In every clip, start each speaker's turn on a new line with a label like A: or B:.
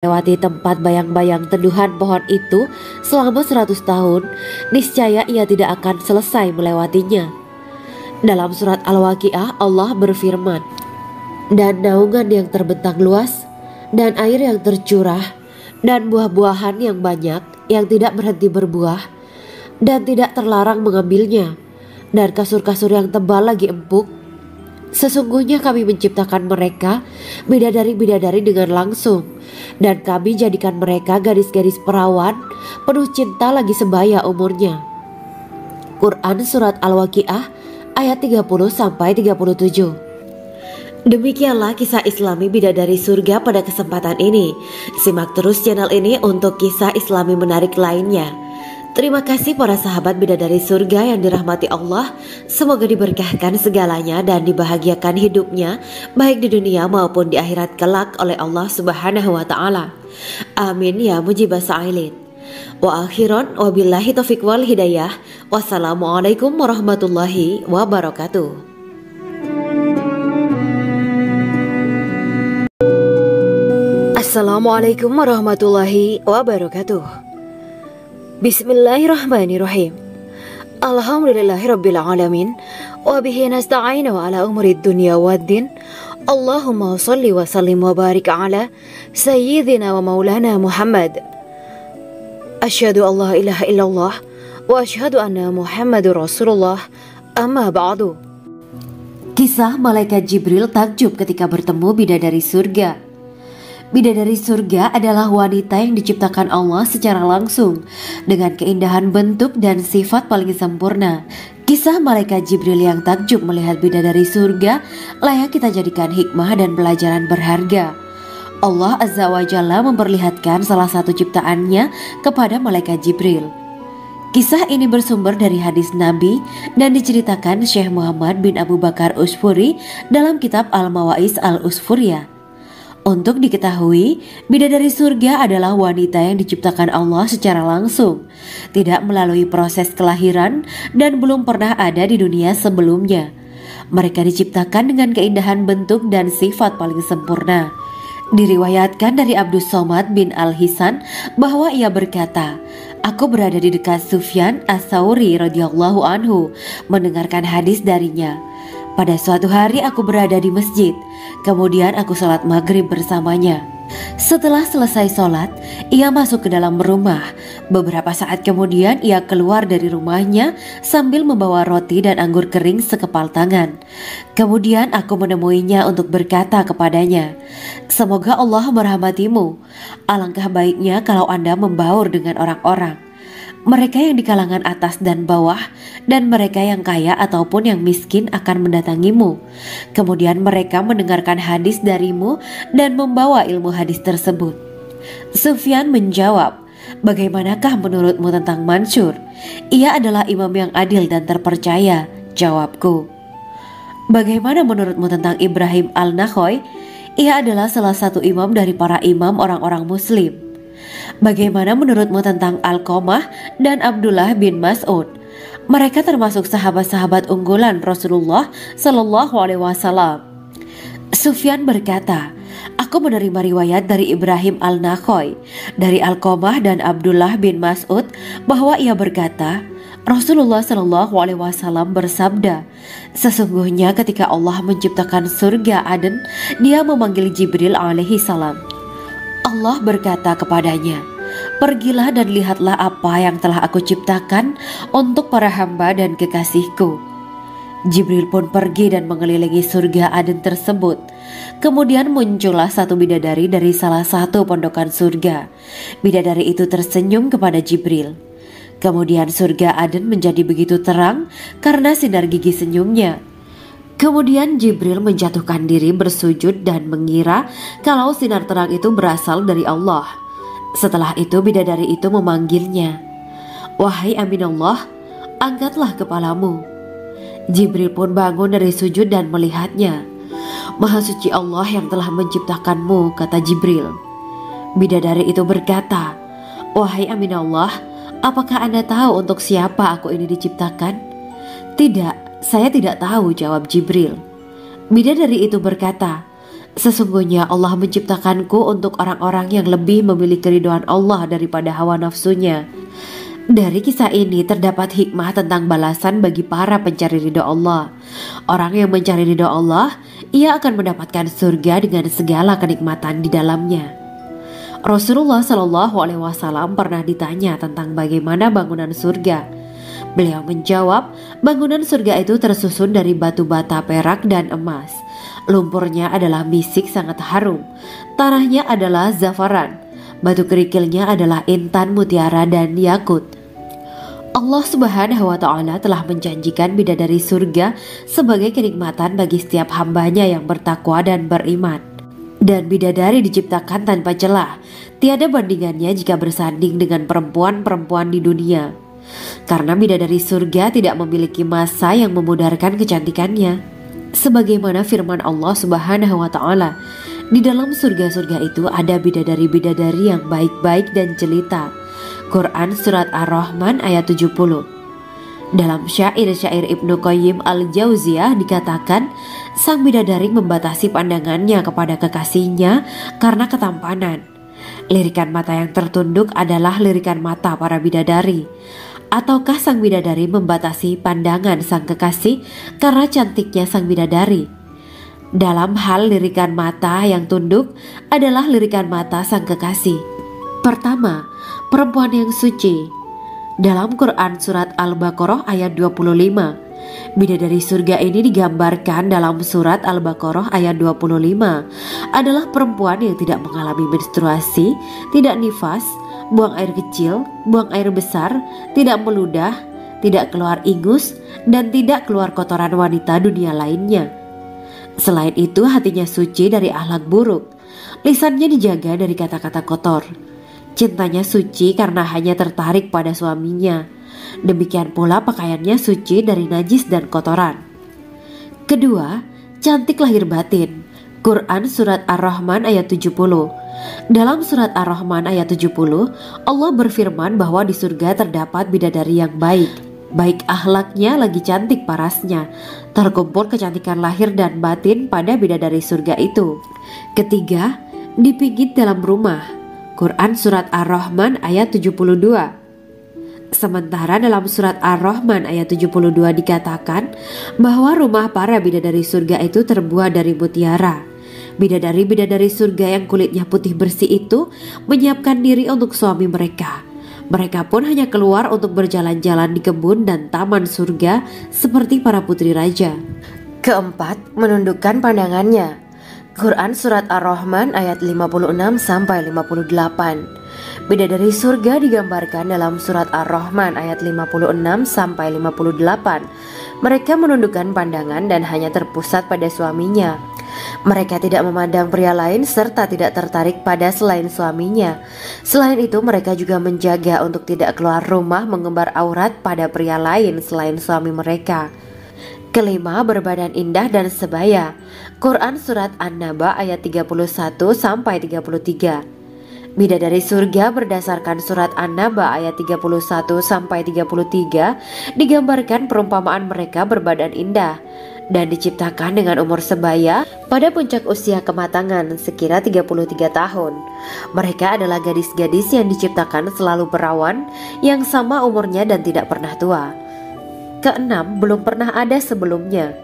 A: melewati tempat bayang-bayang teduhan pohon itu selama 100 tahun, niscaya ia tidak akan selesai melewatinya. Dalam surat Al-Waqiah, Allah berfirman, "Dan naungan yang terbentang luas, dan air yang tercurah, dan buah-buahan yang banyak yang tidak berhenti berbuah, dan tidak terlarang mengambilnya, dan kasur-kasur yang tebal lagi empuk. Sesungguhnya kami menciptakan mereka, bidadari-bidadari dengan langsung, dan kami jadikan mereka gadis-gadis perawan, penuh cinta lagi sebaya umurnya." Quran Surat Al-Waqiah ayat 30-37. Demikianlah kisah Islami bidadari surga pada kesempatan ini. Simak terus channel ini untuk kisah Islami menarik lainnya. Terima kasih para sahabat bidadari surga yang dirahmati Allah. Semoga diberkahkan segalanya dan dibahagiakan hidupnya, baik di dunia maupun di akhirat kelak oleh Allah Subhanahu wa Ta'ala. Amin ya mujibah sa'ilin. Wa akhiran wabillahi taufiq wal hidayah. Wassalamualaikum warahmatullahi wabarakatuh. Assalamualaikum warahmatullahi wabarakatuh. Bismillahirrahmanirrahim. Alhamdulillahirabbil alamin wa bihi nasta'inu ala umuri dunya waddin. Allahumma shalli wa sallim wa barik ala sayyidina wa maulana Muhammad. Asyhadu an la ilaha illallah wa asyhadu anna Muhammadur Rasulullah. Amma ba'du. Kisah malaikat Jibril takjub ketika bertemu bidadari surga. Bidadari surga adalah wanita yang diciptakan Allah secara langsung dengan keindahan bentuk dan sifat paling sempurna. Kisah malaikat Jibril yang takjub melihat bidadari surga layak kita jadikan hikmah dan pelajaran berharga. Allah Azza wa Jalla memperlihatkan salah satu ciptaannya kepada malaikat Jibril. Kisah ini bersumber dari hadis Nabi dan diceritakan Syekh Muhammad bin Abu Bakar Usfuri dalam kitab Al-Mawaiz Al-Usfuriyah. Untuk diketahui, bidadari surga adalah wanita yang diciptakan Allah secara langsung, tidak melalui proses kelahiran dan belum pernah ada di dunia sebelumnya. Mereka diciptakan dengan keindahan bentuk dan sifat paling sempurna. Diriwayatkan dari Abdus Somad bin Al-Hisan bahwa ia berkata, "Aku berada di dekat Sufyan As-Sauri radhiyallahu anhu mendengarkan hadis darinya. Pada suatu hari aku berada di masjid, kemudian aku sholat maghrib bersamanya. Setelah selesai sholat, ia masuk ke dalam rumah. Beberapa saat kemudian ia keluar dari rumahnya sambil membawa roti dan anggur kering sekepal tangan. Kemudian aku menemuinya untuk berkata kepadanya, 'Semoga Allah merahmatimu. Alangkah baiknya kalau Anda membaur dengan orang-orang. Mereka yang di kalangan atas dan bawah, dan mereka yang kaya ataupun yang miskin akan mendatangimu. Kemudian mereka mendengarkan hadis darimu dan membawa ilmu hadis tersebut.' Sufyan menjawab, 'Bagaimanakah menurutmu tentang Mansur? Ia adalah imam yang adil dan terpercaya.' Jawabku. 'Bagaimana menurutmu tentang Ibrahim Al-Nakhoy? Ia adalah salah satu imam dari para imam orang-orang muslim.' 'Bagaimana menurutmu tentang Alqamah dan Abdullah bin Mas'ud? Mereka termasuk sahabat-sahabat unggulan Rasulullah Sallallahu Alaihi Wasallam.' Sufyan berkata, 'Aku menerima riwayat dari Ibrahim Al-Nakhoy, dari Alqamah dan Abdullah bin Mas'ud bahwa ia berkata, Rasulullah Sallallahu Alaihi Wasallam bersabda, sesungguhnya ketika Allah menciptakan surga Aden, Dia memanggil Jibril alaihi salam. Allah berkata kepadanya, pergilah dan lihatlah apa yang telah aku ciptakan untuk para hamba dan kekasihku. Jibril pun pergi dan mengelilingi surga Aden tersebut. Kemudian muncullah satu bidadari dari salah satu pondokan surga. Bidadari itu tersenyum kepada Jibril. Kemudian surga Aden menjadi begitu terang karena sinar gigi senyumnya. Kemudian Jibril menjatuhkan diri bersujud dan mengira kalau sinar terang itu berasal dari Allah. Setelah itu bidadari itu memanggilnya, wahai Aminullah, angkatlah kepalamu. Jibril pun bangun dari sujud dan melihatnya. Maha suci Allah yang telah menciptakanmu, kata Jibril. Bidadari itu berkata, wahai Aminullah, apakah Anda tahu untuk siapa aku ini diciptakan? Tidak, saya tidak tahu, jawab Jibril. Bidadari itu berkata,
B: Sesungguhnya Allah menciptakanku untuk orang-orang yang lebih memilih keridhaan Allah daripada hawa nafsunya. Dari kisah ini terdapat hikmah tentang balasan bagi para pencari ridho Allah. Orang yang mencari ridho Allah, ia akan mendapatkan surga dengan segala kenikmatan di dalamnya. Rasulullah Shallallahu Alaihi Wasallam pernah ditanya tentang bagaimana bangunan surga. Beliau menjawab, bangunan surga itu tersusun dari batu bata, perak, dan emas. Lumpurnya adalah misik sangat harum, tanahnya adalah zafaran, batu kerikilnya adalah intan, mutiara, dan yakut. Allah Subhanahu wa Ta'ala telah menjanjikan bidadari surga sebagai kenikmatan bagi setiap hambanya yang bertakwa dan beriman. Dan bidadari diciptakan tanpa celah, tiada bandingannya jika bersanding dengan perempuan-perempuan di dunia. Karena bidadari surga tidak memiliki masa yang memudarkan kecantikannya. Sebagaimana firman Allah Subhanahu wa Ta'ala, di dalam surga-surga itu ada bidadari-bidadari yang baik-baik dan jelita. Quran Surat Ar-Rahman ayat 70. Dalam syair-syair Ibnu Qayyim Al-Jauziyah dikatakan, sang bidadari membatasi pandangannya kepada kekasihnya karena ketampanan. Lirikan mata yang tertunduk adalah lirikan mata para bidadari. Ataukah sang bidadari membatasi pandangan sang kekasih karena cantiknya sang bidadari? Dalam hal lirikan mata yang tunduk adalah lirikan mata sang kekasih. Pertama, perempuan yang suci. Dalam Quran Surat Al-Baqarah ayat 25, bidadari surga ini digambarkan dalam Surat Al-Baqarah ayat 25 adalah perempuan yang tidak mengalami menstruasi, tidak nifas, buang air kecil, buang air besar, tidak meludah, tidak keluar ingus, dan tidak keluar kotoran wanita dunia lainnya. Selain itu, hatinya suci dari akhlak buruk, lisannya dijaga dari kata-kata kotor. Cintanya suci karena hanya tertarik pada suaminya. Demikian pula pakaiannya suci dari najis dan kotoran. Kedua, cantik lahir batin. Quran Surat Ar-Rahman ayat 70. Dalam Surat Ar-Rahman ayat 70, Allah berfirman bahwa di surga terdapat bidadari yang baik. Baik akhlaknya lagi cantik parasnya. Terkumpul kecantikan lahir dan batin pada bidadari surga itu. Ketiga, dipijit dalam rumah. Quran Surat Ar-Rahman ayat 72. Sementara dalam Surat Ar-Rahman ayat 72 dikatakan bahwa rumah para bidadari surga itu terbuat dari mutiara. Bidadari-bidadari surga yang kulitnya putih bersih itu menyiapkan diri untuk suami mereka. Mereka pun hanya keluar untuk berjalan-jalan di kebun dan taman surga seperti para putri raja. Keempat, menundukkan pandangannya. Quran Surat Ar-Rahman ayat 56-58. Bidadari surga digambarkan dalam Surat Ar-Rahman ayat 56-58. Mereka menundukkan pandangan dan hanya terpusat pada suaminya. Mereka tidak memandang pria lain serta tidak tertarik pada selain suaminya. Selain itu, mereka juga menjaga untuk tidak keluar rumah mengembar aurat pada pria lain selain suami mereka. Kelima, berbadan indah dan sebaya. Quran Surat An-Naba ayat 31-33. Bidadari surga berdasarkan Surat An-Naba ayat 31-33 digambarkan perumpamaan mereka berbadan indah dan diciptakan dengan umur sebaya pada puncak usia kematangan sekira 33 tahun. Mereka adalah gadis-gadis yang diciptakan selalu perawan, yang sama umurnya dan tidak pernah tua. Keenam, belum pernah ada sebelumnya.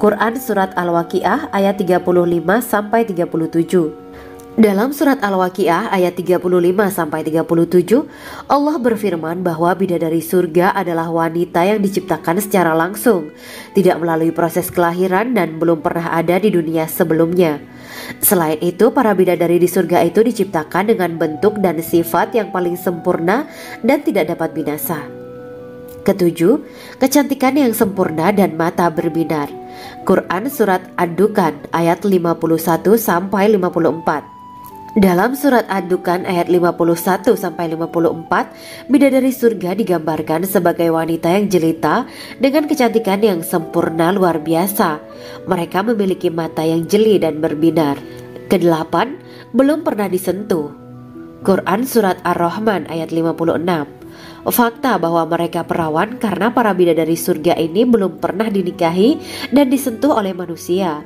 B: Quran Surat Al-Waqiah ayat 35-37. Dalam Surat Al-Waqiah ayat 35-37, Allah berfirman bahwa bidadari surga adalah wanita yang diciptakan secara langsung, tidak melalui proses kelahiran dan belum pernah ada di dunia sebelumnya. Selain itu, para bidadari di surga itu diciptakan dengan bentuk dan sifat yang paling sempurna dan tidak dapat binasa. Ketujuh, kecantikan yang sempurna dan mata berbinar. Quran Surat Ad-Dukhan ayat 51-54. Dalam Surat Ad-Dukhan ayat 51-54, bidadari surga digambarkan sebagai wanita yang jelita dengan kecantikan yang sempurna luar biasa. Mereka memiliki mata yang jeli dan berbinar. Kedelapan, belum pernah disentuh. Quran Surat Ar-Rahman ayat 56. Fakta bahwa mereka perawan karena para bidadari surga ini belum pernah dinikahi dan disentuh oleh manusia.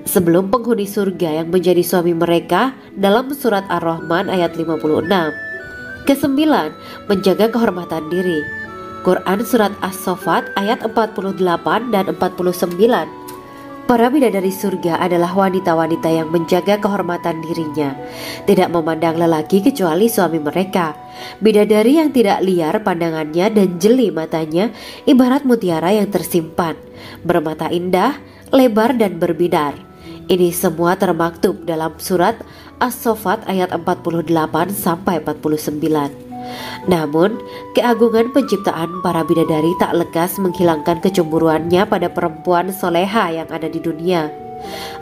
B: sebelum penghuni surga yang menjadi suami mereka dalam surat Ar-Rahman ayat 56. Kesembilan, menjaga kehormatan diri. Quran surat As-Saffat ayat 48 dan 49. Para bidadari surga adalah wanita-wanita yang menjaga kehormatan dirinya, tidak memandang lelaki kecuali suami mereka. Bidadari yang tidak liar pandangannya dan jeli matanya ibarat mutiara yang tersimpan, bermata indah, lebar dan berbinar. Ini semua termaktub dalam surat As-Saffat ayat 48 sampai 49. Namun, keagungan penciptaan para bidadari tak lekas menghilangkan kecemburuannya pada perempuan soleha yang ada di dunia.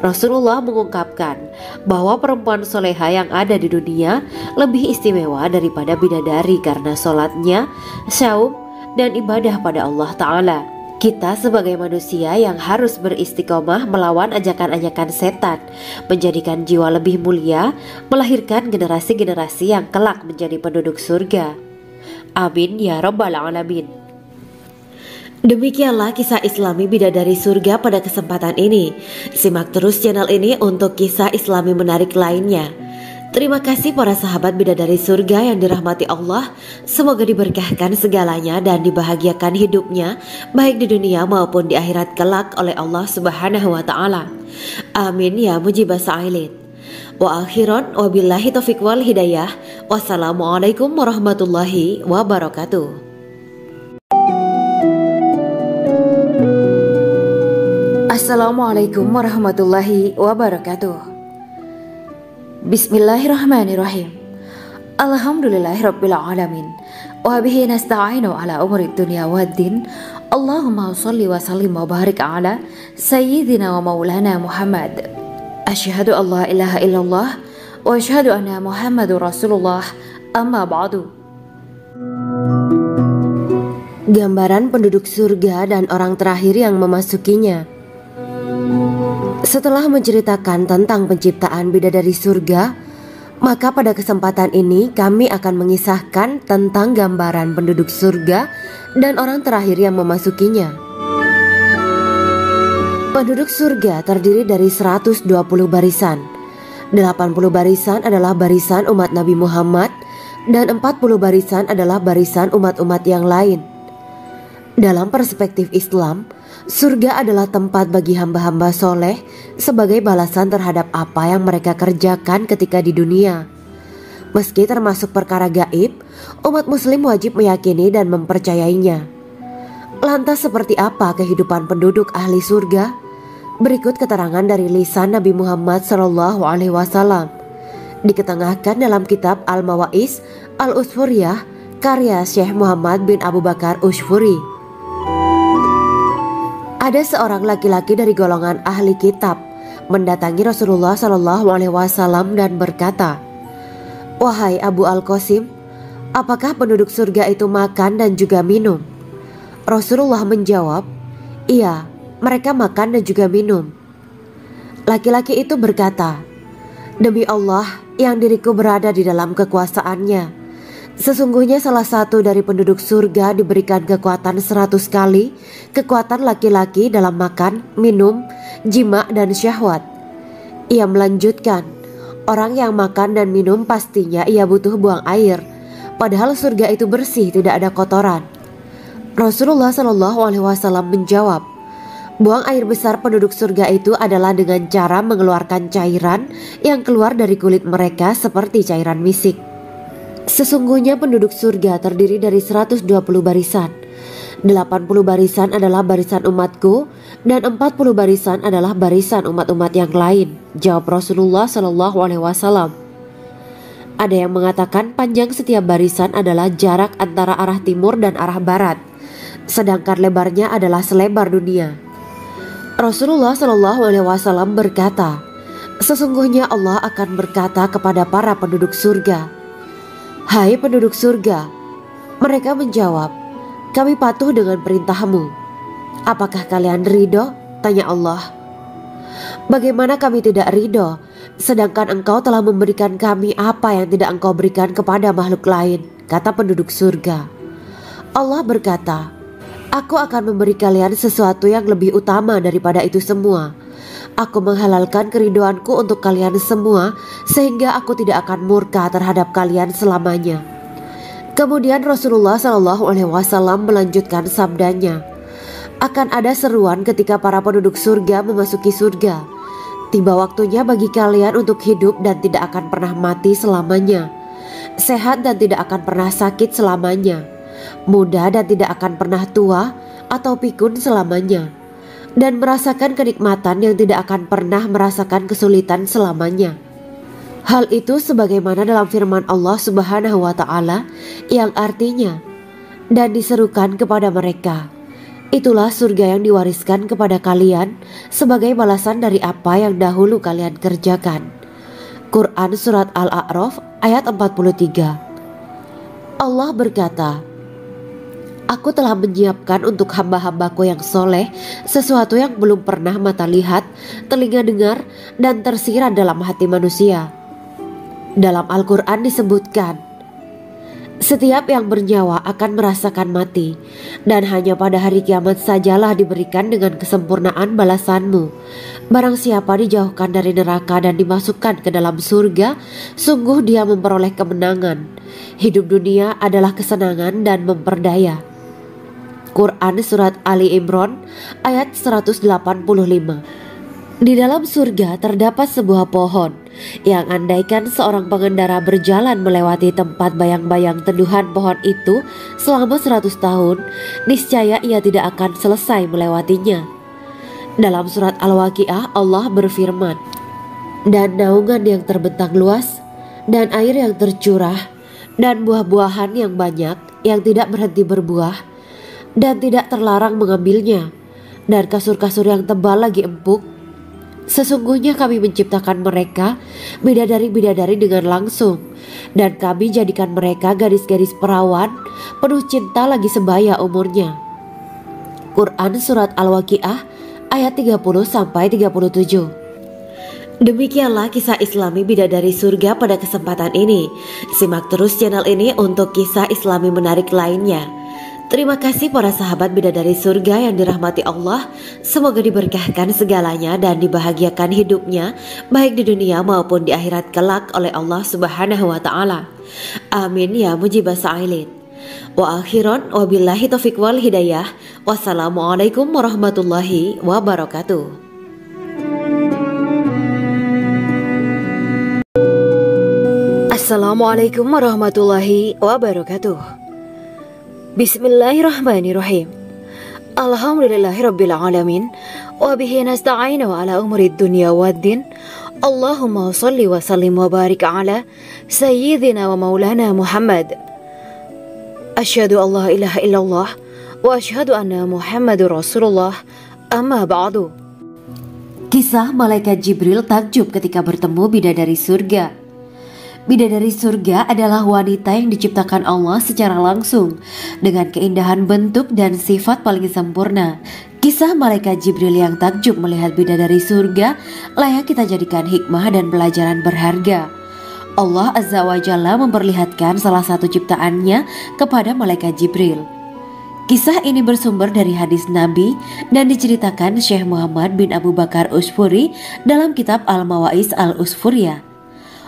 B: Rasulullah mengungkapkan bahwa perempuan soleha yang ada di dunia lebih istimewa daripada bidadari karena sholatnya, saum, dan ibadah pada Allah Ta'ala. Kita sebagai manusia yang harus beristiqomah melawan ajakan-ajakan setan, menjadikan jiwa lebih mulia, melahirkan generasi-generasi yang kelak menjadi penduduk surga. Amin ya rabbal alamin.
A: Demikianlah kisah Islami bidadari surga pada kesempatan ini. Simak terus channel ini untuk kisah Islami menarik lainnya. Terima kasih para sahabat bidadari surga yang dirahmati Allah. Semoga diberkahkan segalanya dan dibahagiakan hidupnya, baik di dunia maupun di akhirat kelak oleh Allah Subhanahu wa Ta'ala. Amin ya mujibah sa'ilin. Wa akhiran wabillahi taufiq wal hidayah. Wassalamualaikum warahmatullahi wabarakatuh. Assalamualaikum warahmatullahi wabarakatuh. Bismillahirrahmanirrahim. Alhamdulillahirabbil alamin. Wa bihi nasta'inu ala umuri dunya waddin. Allahumma shalli wa sallim wa barik ala sayyidina wa maulana Muhammad. Asyhadu an la ilaha illallah wa asyhadu anna Muhammadur Rasulullah. Amma ba'du. Gambaran penduduk surga dan orang terakhir yang memasukinya. Setelah menceritakan tentang penciptaan bidadari surga, maka pada kesempatan ini kami akan mengisahkan tentang gambaran penduduk surga dan orang terakhir yang memasukinya. Penduduk surga terdiri dari 120 barisan. 80 barisan adalah barisan umat Nabi Muhammad dan 40 barisan adalah barisan umat-umat yang lain. Dalam perspektif Islam, surga adalah tempat bagi hamba-hamba soleh sebagai balasan terhadap apa yang mereka kerjakan ketika di dunia. Meski termasuk perkara gaib, umat muslim wajib meyakini dan mempercayainya. Lantas seperti apa kehidupan penduduk ahli surga? Berikut keterangan dari lisan Nabi Muhammad SAW, diketengahkan dalam kitab Al-Mawa'is Al-Usfuriyah karya Syekh Muhammad bin Abu Bakar Ushfuri. Ada seorang laki-laki dari golongan ahli kitab mendatangi Rasulullah SAW dan berkata, "Wahai Abu Al-Qasim, apakah penduduk surga itu makan dan juga minum?" Rasulullah menjawab, "Iya, mereka makan dan juga minum." Laki-laki itu berkata, "Demi Allah yang diriku berada di dalam kekuasaannya, sesungguhnya salah satu dari penduduk surga diberikan kekuatan 100 kali kekuatan laki-laki dalam makan, minum, jima, dan syahwat." Ia melanjutkan, "Orang yang makan dan minum pastinya ia butuh buang air, padahal surga itu bersih, tidak ada kotoran." Rasulullah SAW menjawab, "Buang air besar penduduk surga itu adalah dengan cara mengeluarkan cairan yang keluar dari kulit mereka seperti cairan misik." Sesungguhnya penduduk surga terdiri dari 120 barisan. 80 barisan adalah barisan umatku dan 40 barisan adalah barisan umat-umat yang lain, jawab Rasulullah SAW. Ada yang mengatakan panjang setiap barisan adalah jarak antara arah timur dan arah barat, sedangkan lebarnya adalah selebar dunia. Rasulullah SAW berkata, "Sesungguhnya Allah akan berkata kepada para penduduk surga, 'Hai penduduk surga,' mereka menjawab, 'Kami patuh dengan perintahmu.' 'Apakah kalian ridho?' tanya Allah. 'Bagaimana kami tidak ridho, sedangkan engkau telah memberikan kami apa yang tidak engkau berikan kepada makhluk lain,' kata penduduk surga. Allah berkata, 'Aku akan memberi kalian sesuatu yang lebih utama daripada itu semua.
B: Aku menghalalkan keriduanku untuk kalian semua sehingga aku tidak akan murka terhadap kalian selamanya. Kemudian Rasulullah SAW melanjutkan sabdanya, akan ada seruan ketika para penduduk surga memasuki surga. Tiba waktunya bagi kalian untuk hidup dan tidak akan pernah mati selamanya, sehat dan tidak akan pernah sakit selamanya, muda dan tidak akan pernah tua atau pikun selamanya, dan merasakan kenikmatan yang tidak akan pernah merasakan kesulitan selamanya. Hal itu sebagaimana dalam firman Allah Subhanahu wa Ta'ala yang artinya, dan diserukan kepada mereka, itulah surga yang diwariskan kepada kalian sebagai balasan dari apa yang dahulu kalian kerjakan. Quran Surat Al-A'raf ayat 43. Allah berkata, Aku telah menyiapkan untuk hamba-hambaku yang soleh sesuatu yang belum pernah mata lihat, telinga dengar, dan tersirat dalam hati manusia. Dalam Al-Quran disebutkan, setiap yang bernyawa akan merasakan mati, dan hanya pada hari kiamat sajalah diberikan dengan kesempurnaan balasanmu. Barang siapa dijauhkan dari neraka dan dimasukkan ke dalam surga, sungguh dia memperoleh kemenangan. Hidup dunia adalah kesenangan dan memperdaya. Quran Surat Ali Imran ayat 185. Di dalam surga terdapat sebuah pohon yang andaikan seorang pengendara berjalan melewati tempat bayang-bayang teduhan pohon itu selama 100 tahun, niscaya ia tidak akan selesai melewatinya. Dalam surat Al-Waqiah Allah berfirman, dan naungan yang terbentang luas, dan air yang tercurah, dan buah-buahan yang banyak yang tidak berhenti berbuah, dan tidak terlarang mengambilnya, dan kasur-kasur yang tebal lagi empuk. Sesungguhnya kami menciptakan mereka bidadari-bidadari dengan langsung, dan kami jadikan mereka gadis-gadis perawan penuh cinta lagi sebaya umurnya. Quran Surat Al-Waqiah ayat 30-37. Demikianlah kisah Islami bidadari surga pada kesempatan ini. Simak terus channel ini untuk kisah Islami menarik lainnya. Terima kasih para sahabat bidadari surga yang dirahmati Allah. Semoga diberkahkan segalanya dan dibahagiakan hidupnya baik di dunia maupun di akhirat kelak oleh Allah Subhanahu wa Ta'ala. Amin ya mujibah sa'ilin. Wa akhiran wabillahi taufiq wal hidayah. Wassalamualaikum warahmatullahi wabarakatuh.
A: Assalamualaikum warahmatullahi wabarakatuh. Bismillahirrahmanirrahim. Alhamdulillahirabbil alamin wa bihi nasta'inu ala umuri dunya waddin. Allahumma shalli wa sallim wa barik ala sayyidina wa maulana Muhammad. Asyhadu an la ilaha illallah wa asyhadu anna Muhammadur Rasulullah. Amma ba'du.
B: Kisah malaikat Jibril takjub ketika bertemu bidadari surga. Bidadari surga adalah wanita yang diciptakan Allah secara langsung dengan keindahan bentuk dan sifat paling sempurna. Kisah malaikat Jibril yang takjub melihat bidadari surga layak kita jadikan hikmah dan pelajaran berharga. Allah Azza wa Jalla memperlihatkan salah satu ciptaannya kepada malaikat Jibril. Kisah ini bersumber dari hadis Nabi dan diceritakan Syekh Muhammad bin Abu Bakar Usfuri dalam kitab Al-Mawaiz Al-Usfuriyah.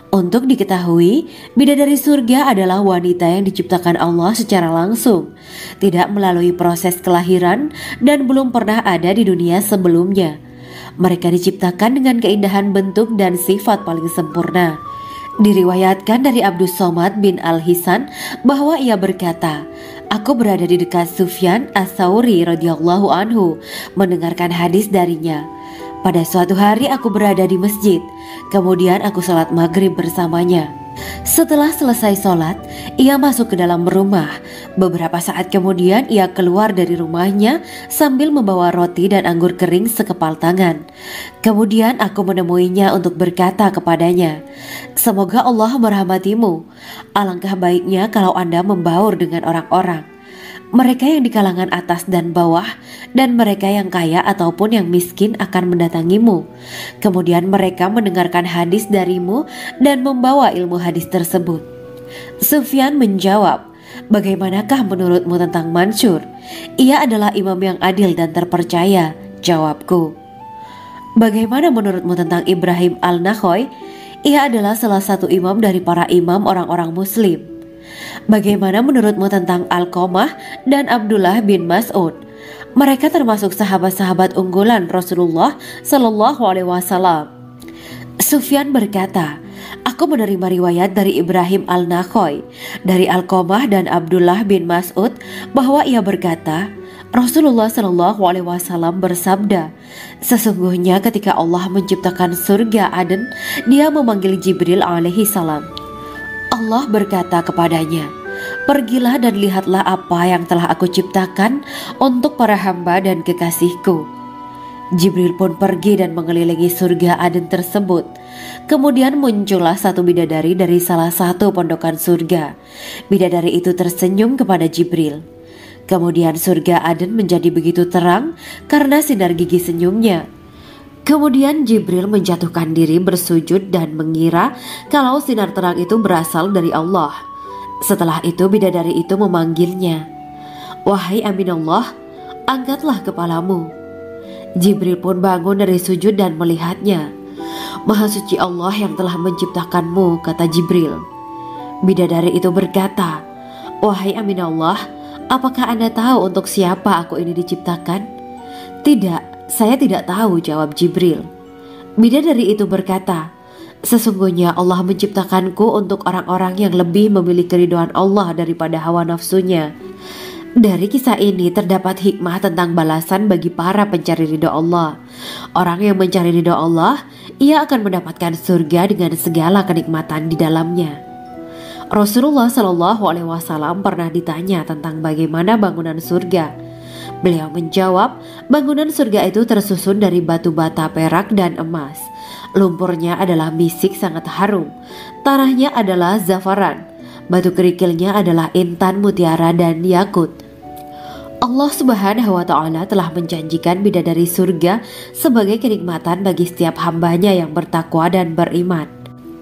B: Untuk diketahui, bidadari surga adalah wanita yang diciptakan Allah secara langsung, tidak melalui proses kelahiran dan belum pernah ada di dunia sebelumnya. Mereka diciptakan dengan keindahan bentuk dan sifat paling sempurna. Diriwayatkan dari Abdus Somad bin Al-Hisan bahwa ia berkata, aku berada di dekat Sufyan As-Sauri radhiyallahu anhu mendengarkan hadis darinya. Pada suatu hari aku berada di masjid, kemudian aku sholat maghrib bersamanya. Setelah selesai sholat, ia masuk ke dalam rumah. Beberapa saat kemudian ia keluar dari rumahnya sambil membawa roti dan anggur kering sekepal tangan. Kemudian aku menemuinya untuk berkata kepadanya, semoga Allah merahmatimu. Alangkah baiknya kalau Anda membaur dengan orang-orang, mereka yang di kalangan atas dan bawah, dan mereka yang kaya ataupun yang miskin akan mendatangimu. Kemudian mereka mendengarkan hadis darimu dan membawa ilmu hadis tersebut. Sufyan menjawab, bagaimanakah menurutmu tentang Mansur? Ia adalah imam yang adil dan terpercaya, jawabku. Bagaimana menurutmu tentang Ibrahim al-Nakhoy? Ia adalah salah satu imam dari para imam orang-orang muslim. Bagaimana menurutmu tentang Alqamah dan Abdullah bin Mas'ud? Mereka termasuk sahabat-sahabat unggulan Rasulullah Shallallahu Alaihi Wasallam. Sufyan berkata, aku menerima riwayat dari Ibrahim al-Nakhoy, dari Alqamah dan Abdullah bin Mas'ud bahwa ia berkata, Rasulullah Shallallahu Alaihi Wasallam bersabda, sesungguhnya ketika Allah menciptakan surga Aden, Dia memanggil Jibril alaihi salam. Allah berkata kepadanya, pergilah dan lihatlah apa yang telah aku ciptakan untuk para hamba dan kekasihku. Jibril pun pergi dan mengelilingi surga Aden tersebut. Kemudian muncullah satu bidadari dari salah satu pondokan surga. Bidadari itu tersenyum kepada Jibril. Kemudian surga Aden menjadi begitu terang karena sinar gigi senyumnya. Kemudian Jibril menjatuhkan diri bersujud dan mengira kalau sinar terang itu berasal dari Allah. Setelah itu bidadari itu memanggilnya, wahai Aminullah, angkatlah kepalamu. Jibril pun bangun dari sujud dan melihatnya. Maha suci Allah yang telah menciptakanmu, kata Jibril. Bidadari itu berkata, wahai Aminullah, apakah Anda tahu untuk siapa aku ini diciptakan? Tidak, saya tidak tahu, jawab Jibril. Bidadari itu berkata, sesungguhnya Allah menciptakanku untuk orang-orang yang lebih memilih keridhaan Allah daripada hawa nafsunya. Dari kisah ini terdapat hikmah tentang balasan bagi para pencari ridho Allah. Orang yang mencari ridho Allah, ia akan mendapatkan surga dengan segala kenikmatan di dalamnya. Rasulullah Shallallahu Alaihi Wasallam pernah ditanya tentang bagaimana bangunan surga. Beliau menjawab, bangunan surga itu tersusun dari batu bata, perak, dan emas. Lumpurnya adalah misik sangat harum. Tanahnya adalah zafaran. Batu kerikilnya adalah intan, mutiara, dan yakut. Allah Subhanahu wa Ta'ala telah menjanjikan bidadari surga sebagai kenikmatan bagi setiap hambanya yang bertakwa dan beriman.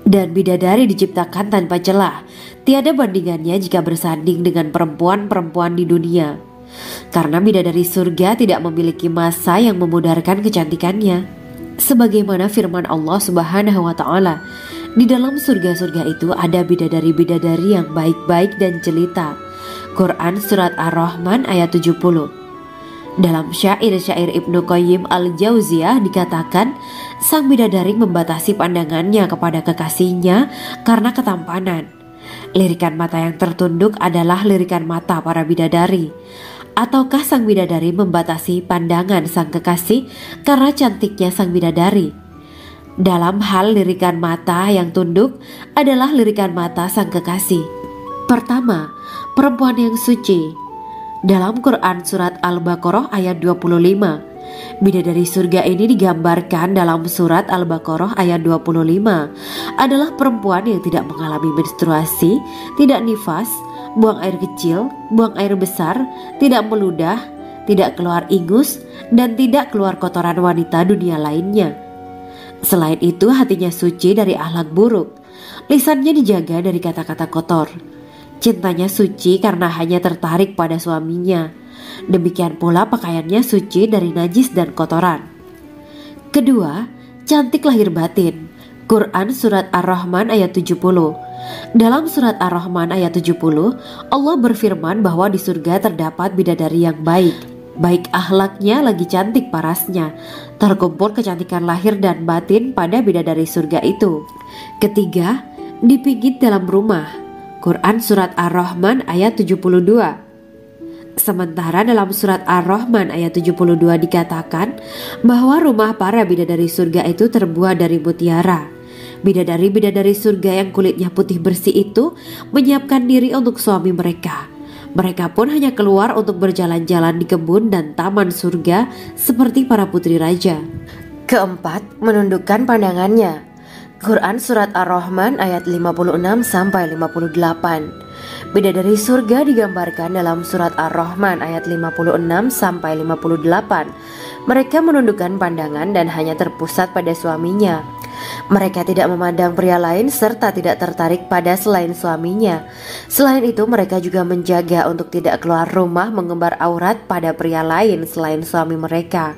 B: Dan bidadari diciptakan tanpa celah, tiada bandingannya jika bersanding dengan perempuan-perempuan di dunia. Karena bidadari surga tidak memiliki masa yang memudarkan kecantikannya. Sebagaimana firman Allah Subhanahu wa Ta'ala, di dalam surga-surga itu ada bidadari-bidadari yang baik-baik dan jelita. Quran Surat Ar-Rahman ayat 70. Dalam syair-syair Ibnu Qayyim al-Jauziyah dikatakan, sang bidadari membatasi pandangannya kepada kekasihnya karena ketampanan. Lirikan mata yang tertunduk adalah lirikan mata para bidadari. Ataukah sang bidadari membatasi pandangan sang kekasih karena cantiknya sang bidadari? Dalam hal lirikan mata yang tunduk adalah lirikan mata sang kekasih. Pertama, perempuan yang suci. Dalam Quran Surat Al-Baqarah ayat 25, bidadari surga ini digambarkan dalam Surat Al-Baqarah ayat 25 adalah perempuan yang tidak mengalami menstruasi, tidak nifas, buang air kecil, buang air besar, tidak meludah, tidak keluar ingus, dan tidak keluar kotoran wanita dunia lainnya. Selain itu hatinya suci dari akhlak buruk, lisannya dijaga dari kata-kata kotor. Cintanya suci karena hanya tertarik pada suaminya. Demikian pula pakaiannya suci dari najis dan kotoran. Kedua, cantik lahir batin. Quran Surat Ar-Rahman ayat 70. Dalam Surat Ar-Rahman ayat 70, Allah berfirman bahwa di surga terdapat bidadari yang baik. Baik akhlaknya lagi cantik parasnya. Terkumpul kecantikan lahir dan batin pada bidadari surga itu. Ketiga, dipijit dalam rumah. Quran Surat Ar-Rahman ayat 72. Sementara dalam Surat Ar-Rahman ayat 72 dikatakan bahwa rumah para bidadari surga itu terbuat dari mutiara. Bidadari-bidadari surga yang kulitnya putih bersih itu menyiapkan diri untuk suami mereka. Mereka pun hanya keluar untuk berjalan-jalan di kebun dan taman surga seperti para putri raja. Keempat, menundukkan pandangannya. Quran Surat Ar-Rahman ayat 56-58. Bidadari surga digambarkan dalam Surat Ar-Rahman ayat 56-58. Mereka menundukkan pandangan dan hanya terpusat pada suaminya. Mereka tidak memandang pria lain serta tidak tertarik pada selain suaminya. Selain itu mereka juga menjaga untuk tidak keluar rumah mengembar aurat pada pria lain selain suami mereka.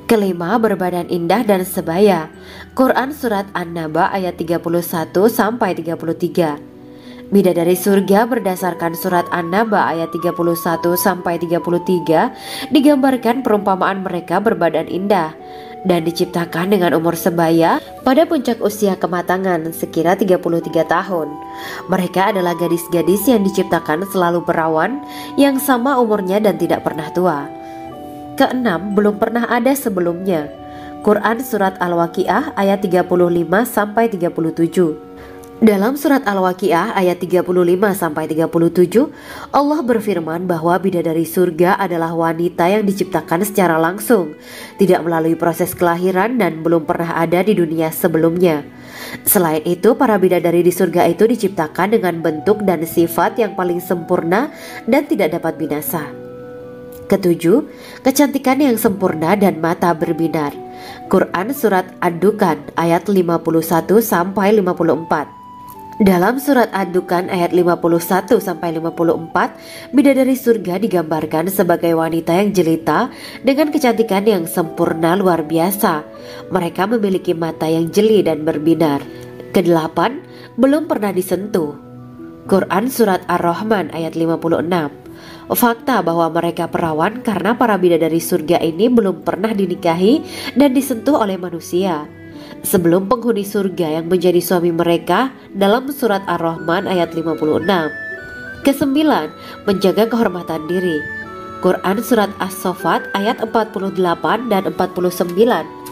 B: Kelima, berbadan indah dan sebaya. Quran Surat An-Naba ayat 31-33. Bidadari surga berdasarkan Surat An-Naba ayat 31-33 digambarkan perumpamaan mereka berbadan indah dan diciptakan dengan umur sebaya pada puncak usia kematangan sekira 33 tahun. Mereka adalah gadis-gadis yang diciptakan selalu perawan yang sama umurnya dan tidak pernah tua. Keenam, belum pernah ada sebelumnya. Quran Surat Al-Waqiah ayat 35-37. Dalam Surat Al-Waqiah ayat 35-37, Allah berfirman bahwa bidadari surga adalah wanita yang diciptakan secara langsung, tidak melalui proses kelahiran dan belum pernah ada di dunia sebelumnya. Selain itu, para bidadari di surga itu diciptakan dengan bentuk dan sifat yang paling sempurna dan tidak dapat binasa. Ketujuh, kecantikan yang sempurna dan mata berbinar. Quran Surat Ad-Dukhan ayat 51-54. Dalam Surat Ad-Dukhan ayat 51-54, bidadari surga digambarkan sebagai wanita yang jelita dengan kecantikan yang sempurna luar biasa. Mereka memiliki mata yang jeli dan berbinar. Kedelapan, belum pernah disentuh. Quran Surat Ar-Rahman ayat 56. Fakta bahwa mereka perawan karena para bidadari surga ini belum pernah dinikahi dan disentuh oleh manusia sebelum penghuni surga yang menjadi suami mereka dalam Surat Ar-Rahman ayat 56. Kesembilan, menjaga kehormatan diri. Quran Surat As-Saffat ayat 48 dan 49.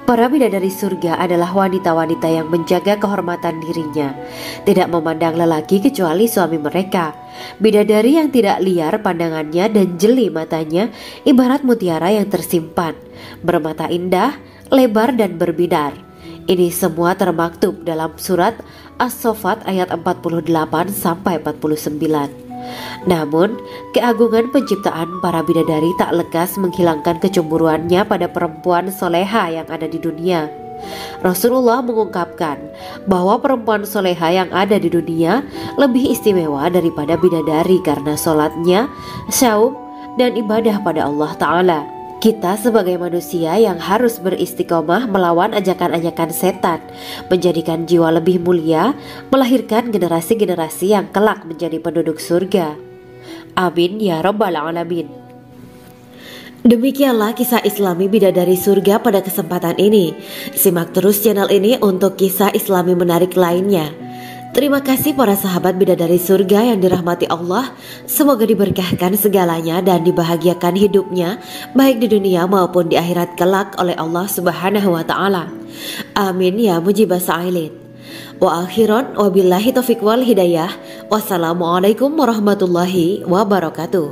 B: Para bidadari surga adalah wanita-wanita yang menjaga kehormatan dirinya, tidak memandang lelaki kecuali suami mereka. Bidadari yang tidak liar pandangannya dan jeli matanya ibarat mutiara yang tersimpan, bermata indah, lebar dan berbinar. Ini semua termaktub dalam Surat As-Saffat ayat 48-49. Namun, keagungan penciptaan para bidadari tak lekas menghilangkan kecemburuannya pada perempuan soleha yang ada di dunia. Rasulullah mengungkapkan bahwa perempuan soleha yang ada di dunia lebih istimewa daripada bidadari karena sholatnya, syaum, dan ibadah pada Allah Ta'ala. Kita sebagai manusia yang harus beristiqomah melawan ajakan-ajakan setan, menjadikan jiwa lebih mulia, melahirkan generasi-generasi yang kelak menjadi penduduk surga. Amin ya Rabbal Alamin. Demikianlah kisah Islami bidadari surga pada kesempatan ini. Simak terus channel ini untuk kisah Islami menarik lainnya. Terima kasih para sahabat bidadari surga yang dirahmati Allah. Semoga diberkahkan segalanya dan dibahagiakan hidupnya baik di dunia maupun di akhirat kelak oleh Allah Subhanahu wa Ta'ala. Amin ya mujibah sa'ilin. Wa akhiran wabillahi taufiq wal hidayah. Wassalamualaikum warahmatullahi wabarakatuh.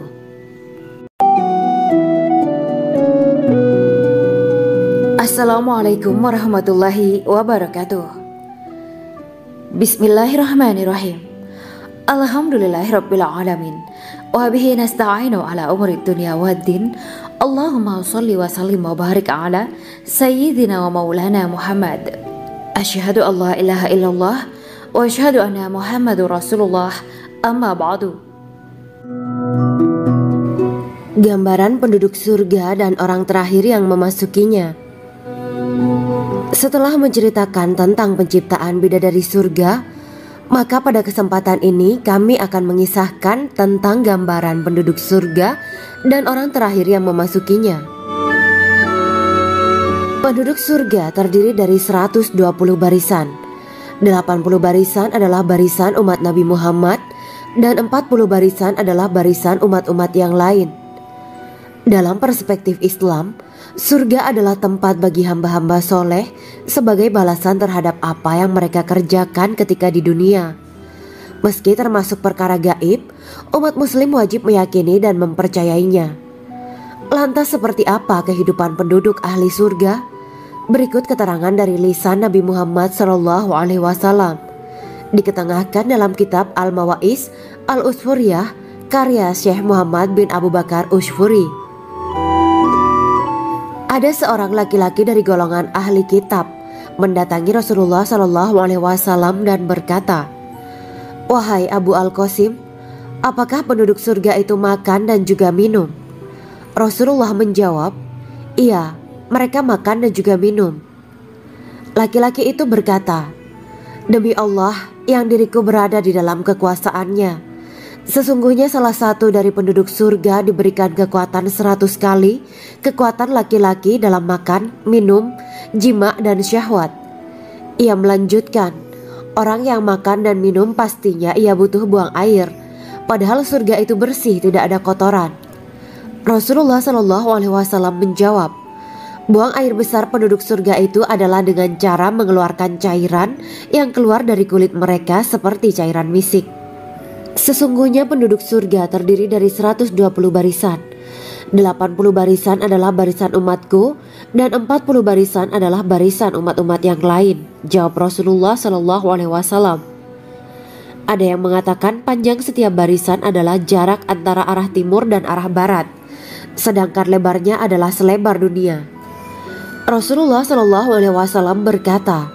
B: Assalamualaikum warahmatullahi wabarakatuh. Bismillahirrahmanirrahim. Alhamdulillahirabbil alamin. Wa bihi nasta'inu ala umuri dunya waddin. Allahumma shalli wa sallim wa barik ala sayyidina wa maulana Muhammad. Asyhadu an la ilaha illallah wa asyhadu anna Muhammadur Rasulullah. Amma ba'du. Gambaran penduduk surga dan orang terakhir yang memasukinya. Setelah menceritakan tentang penciptaan bidadari surga, maka pada kesempatan ini kami akan mengisahkan tentang gambaran penduduk surga dan orang terakhir yang memasukinya. Penduduk surga terdiri dari 120 barisan. 80 barisan adalah barisan umat Nabi Muhammad dan 40 barisan adalah barisan umat-umat yang lain. Dalam perspektif Islam, surga adalah tempat bagi hamba-hamba soleh sebagai balasan terhadap apa yang mereka kerjakan ketika di dunia. Meski termasuk perkara gaib, umat muslim wajib meyakini dan mempercayainya. Lantas seperti apa kehidupan penduduk ahli surga? Berikut keterangan dari lisan Nabi Muhammad SAW, diketengahkan dalam kitab Al-Mawa'is Al-Usfuriyah karya Syekh Muhammad bin Abu Bakar Ushfuri. Ada seorang laki-laki dari golongan ahli kitab mendatangi Rasulullah SAW dan berkata, "Wahai Abu Al-Qasim, apakah penduduk surga itu makan dan juga minum?" Rasulullah menjawab, "Iya, mereka makan dan juga minum. Laki-laki itu berkata, "Demi Allah yang diriku berada di dalam kekuasaannya, sesungguhnya salah satu dari penduduk surga diberikan kekuatan 100 kali kekuatan laki-laki dalam makan, minum, jima dan syahwat." Ia melanjutkan, "Orang yang makan dan minum pastinya ia butuh buang air, padahal surga itu bersih, tidak ada kotoran." Rasulullah Shallallahu Alaihi Wasallam menjawab, "Buang air besar penduduk surga itu adalah dengan cara mengeluarkan cairan yang keluar dari kulit mereka seperti cairan misik. Sesungguhnya penduduk surga terdiri dari 120 barisan. 80 barisan adalah barisan umatku dan 40 barisan adalah barisan umat-umat yang lain," jawab Rasulullah Shallallahu Alaihi Wasallam. Ada yang mengatakan panjang setiap barisan adalah jarak antara arah timur dan arah barat, sedangkan lebarnya adalah selebar dunia. Rasulullah Shallallahu Alaihi Wasallam berkata,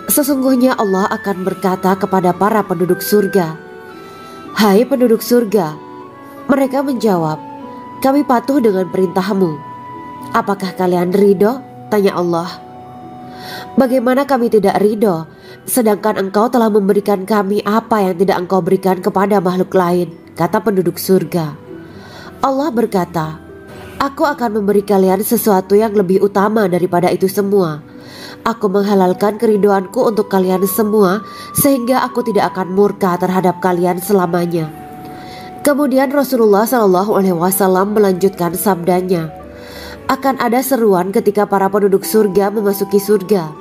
B: "Sesungguhnya Allah akan berkata kepada para penduduk surga, 'Hai penduduk surga,' mereka menjawab, 'Kami patuh dengan perintahmu.' 'Apakah kalian ridho?' tanya Allah. 'Bagaimana kami tidak ridho, sedangkan engkau telah memberikan kami apa yang tidak engkau berikan kepada makhluk lain,' kata penduduk surga. Allah berkata, 'Aku akan memberi kalian sesuatu yang lebih utama daripada itu semua. Aku menghalalkan keridoanku untuk kalian semua sehingga aku tidak akan murka terhadap kalian selamanya.'" Kemudian Rasulullah Shallallahu Alaihi Wasallam melanjutkan sabdanya, "Akan ada seruan ketika para penduduk surga memasuki surga.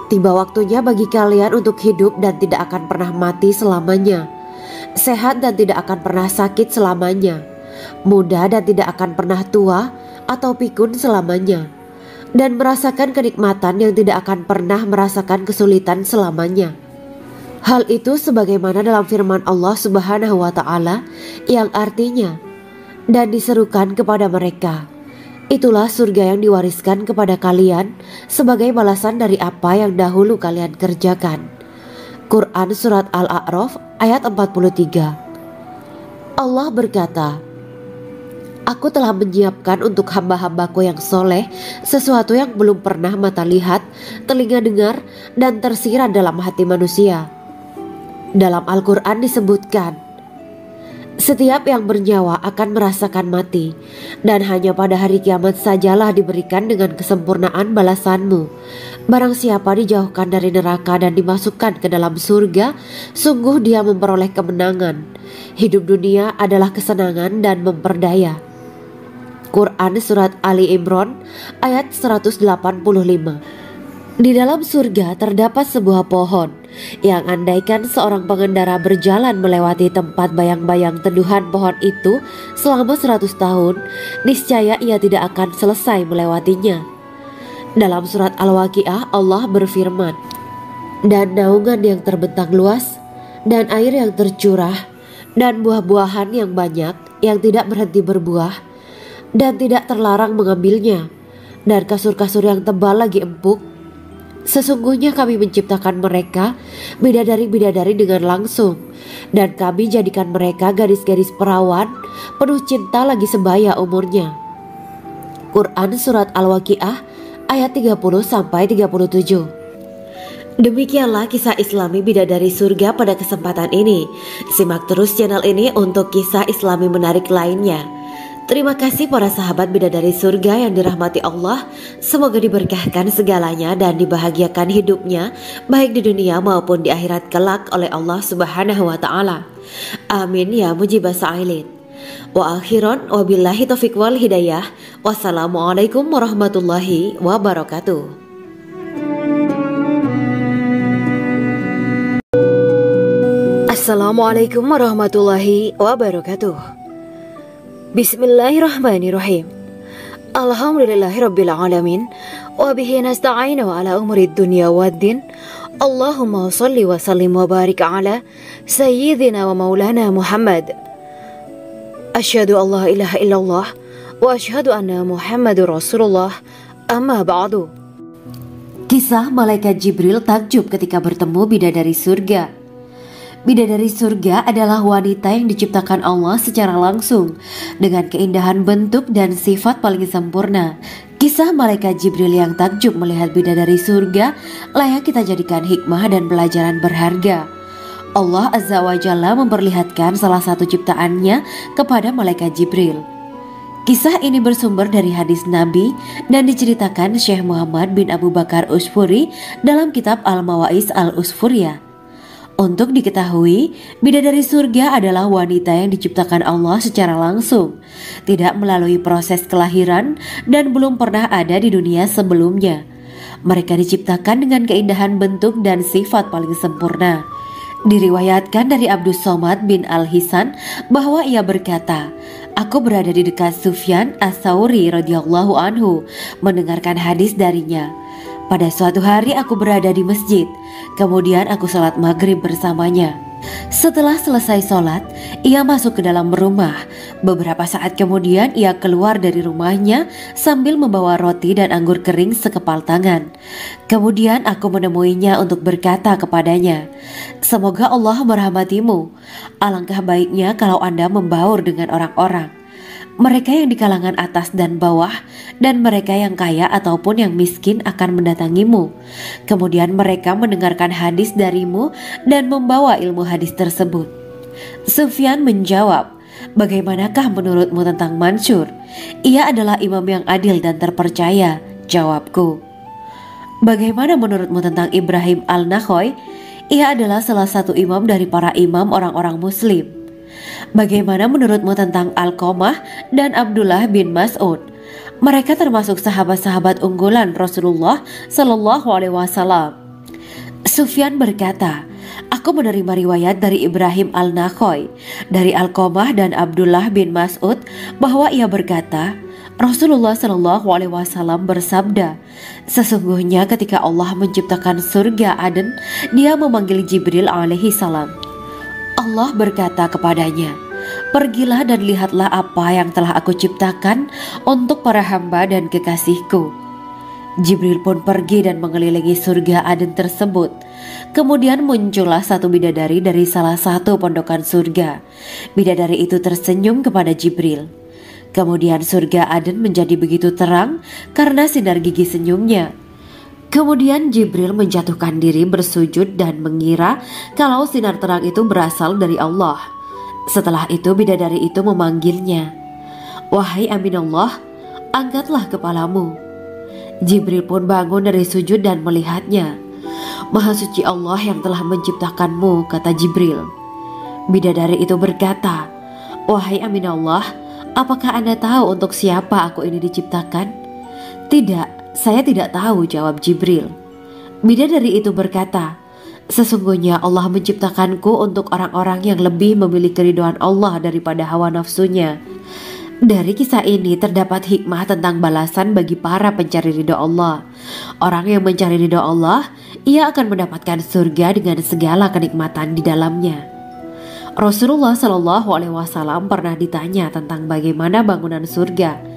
B: Tiba waktunya bagi kalian untuk hidup dan tidak akan pernah mati selamanya, sehat dan tidak akan pernah sakit selamanya, muda dan tidak akan pernah tua atau pikun selamanya, dan merasakan kenikmatan yang tidak akan pernah merasakan kesulitan selamanya." Hal itu sebagaimana dalam firman Allah Subhanahu wa Ta'ala yang artinya, "Dan diserukan kepada mereka, itulah surga yang diwariskan kepada kalian sebagai balasan dari apa yang dahulu kalian kerjakan." Quran Surat Al-A'raf ayat 43. Allah berkata, "Aku telah menyiapkan untuk hamba-hambaku yang soleh sesuatu yang belum pernah mata lihat, telinga dengar, dan tersirat dalam hati manusia." Dalam Al-Quran disebutkan, "Setiap yang bernyawa akan merasakan mati, dan hanya pada hari kiamat sajalah diberikan dengan kesempurnaan balasanmu. Barang siapa dijauhkan dari neraka dan dimasukkan ke dalam surga, sungguh dia memperoleh kemenangan. Hidup dunia adalah kesenangan dan memperdaya." Quran Surat Ali Imran ayat 185. Di dalam surga terdapat sebuah pohon yang andaikan seorang pengendara berjalan melewati tempat bayang-bayang teduhan pohon itu selama 100 tahun, niscaya ia tidak akan selesai melewatinya. Dalam surat Al-Waqiah Allah berfirman, "Dan naungan yang terbentang luas, dan air yang tercurah, dan buah-buahan yang banyak yang tidak berhenti berbuah, dan tidak terlarang mengambilnya, dan kasur-kasur yang tebal lagi empuk. Sesungguhnya kami menciptakan mereka bidadari-bidadari dengan langsung, dan kami jadikan mereka gadis-gadis perawan penuh cinta lagi sebaya umurnya." Quran Surat Al-Waqiah ayat 30-37. Demikianlah kisah Islami bidadari surga pada kesempatan ini. Simak terus channel ini untuk kisah Islami menarik lainnya. Terima kasih para sahabat bidadari surga yang dirahmati Allah. Semoga diberkahkan segalanya dan dibahagiakan hidupnya baik di dunia maupun di akhirat kelak oleh Allah Subhanahu wa Ta'ala. Amin ya mujibah sa'ilin. Wa akhiran wabillahi taufiq wal hidayah. Wassalamualaikum warahmatullahi wabarakatuh.
A: Assalamualaikum warahmatullahi wabarakatuh. Bismillahirrahmanirrahim. Alhamdulillahirabbil alamin wa bihi nasta'inu ala umuri dunya waddin. Allahumma shalli wa sallim wa barik ala sayyidina wa maulana Muhammad. Asyhadu an la ilaha illallah wa asyhadu anna Muhammadur Rasulullah. Amma ba'du.
B: Kisah malaikat Jibril takjub ketika bertemu bidadari surga. Bidadari surga adalah wanita yang diciptakan Allah secara langsung dengan keindahan bentuk dan sifat paling sempurna. Kisah malaikat Jibril yang takjub melihat bidadari surga layak kita jadikan hikmah dan pelajaran berharga. Allah Azza wa Jalla memperlihatkan salah satu ciptaannya kepada malaikat Jibril. Kisah ini bersumber dari hadis Nabi dan diceritakan Syekh Muhammad bin Abu Bakar Usfuri dalam kitab Al-Mawaiz Al-Usfuriyah. Untuk diketahui, bidadari surga adalah wanita yang diciptakan Allah secara langsung, tidak melalui proses kelahiran dan belum pernah ada di dunia sebelumnya. Mereka diciptakan dengan keindahan bentuk dan sifat paling sempurna. Diriwayatkan dari Abdus Somad bin Al-Hisan bahwa ia berkata, "Aku berada di dekat Sufyan Ats-Tsauri radhiyallahu anhu mendengarkan hadis darinya. Pada suatu hari aku berada di masjid, kemudian aku sholat maghrib bersamanya. Setelah selesai sholat, ia masuk ke dalam rumah. Beberapa saat kemudian ia keluar dari rumahnya sambil membawa roti dan anggur kering sekepal tangan. Kemudian aku menemuinya untuk berkata kepadanya, 'Semoga Allah merahmatimu. Alangkah baiknya kalau Anda membaur dengan orang-orang. Mereka yang di kalangan atas dan bawah, dan mereka yang kaya ataupun yang miskin akan mendatangimu. Kemudian mereka mendengarkan hadis darimu dan membawa ilmu hadis tersebut.' Sufyan menjawab, 'Bagaimanakah menurutmu tentang Mansur? Ia adalah imam yang adil dan terpercaya.' Jawabku. 'Bagaimana menurutmu tentang Ibrahim Al-Nakhoy? Ia adalah salah satu imam dari para imam orang-orang muslim.' 'Bagaimana menurutmu tentang Alqamah dan Abdullah bin Mas'ud? Mereka termasuk sahabat-sahabat unggulan Rasulullah Shallallahu Alaihi Wasallam.' Sufyan berkata, 'Aku menerima riwayat dari Ibrahim Al-Nakhoy, dari Alqamah dan Abdullah bin Mas'ud bahwa ia berkata, Rasulullah Shallallahu Alaihi Wasallam bersabda, sesungguhnya ketika Allah menciptakan surga Aden, Dia memanggil Jibril alaihi salam. Allah berkata kepadanya, pergilah dan lihatlah apa yang telah aku ciptakan untuk para hamba dan kekasihku. Jibril pun pergi dan mengelilingi surga Aden tersebut. Kemudian muncullah satu bidadari dari salah satu pondokan surga. Bidadari itu tersenyum kepada Jibril. Kemudian surga Aden menjadi begitu terang karena sinar gigi senyumnya. Kemudian Jibril menjatuhkan diri bersujud dan mengira kalau sinar terang itu berasal dari Allah. Setelah itu bidadari itu memanggilnya, wahai Aminullah, angkatlah kepalamu. Jibril pun bangun dari sujud dan melihatnya. Maha suci Allah yang telah menciptakanmu, kata Jibril. Bidadari itu berkata, wahai Aminullah, apakah Anda tahu untuk siapa aku ini diciptakan? Tidak, saya tidak tahu, jawab Jibril. Bidadari itu berkata, sesungguhnya Allah menciptakanku untuk orang-orang yang lebih memilih keridhaan Allah daripada hawa nafsunya. Dari kisah ini terdapat hikmah tentang balasan bagi para pencari ridho Allah. Orang yang mencari ridho Allah, ia akan mendapatkan surga dengan segala kenikmatan di dalamnya. Rasulullah Shallallahu Alaihi Wasallam pernah ditanya tentang bagaimana bangunan surga.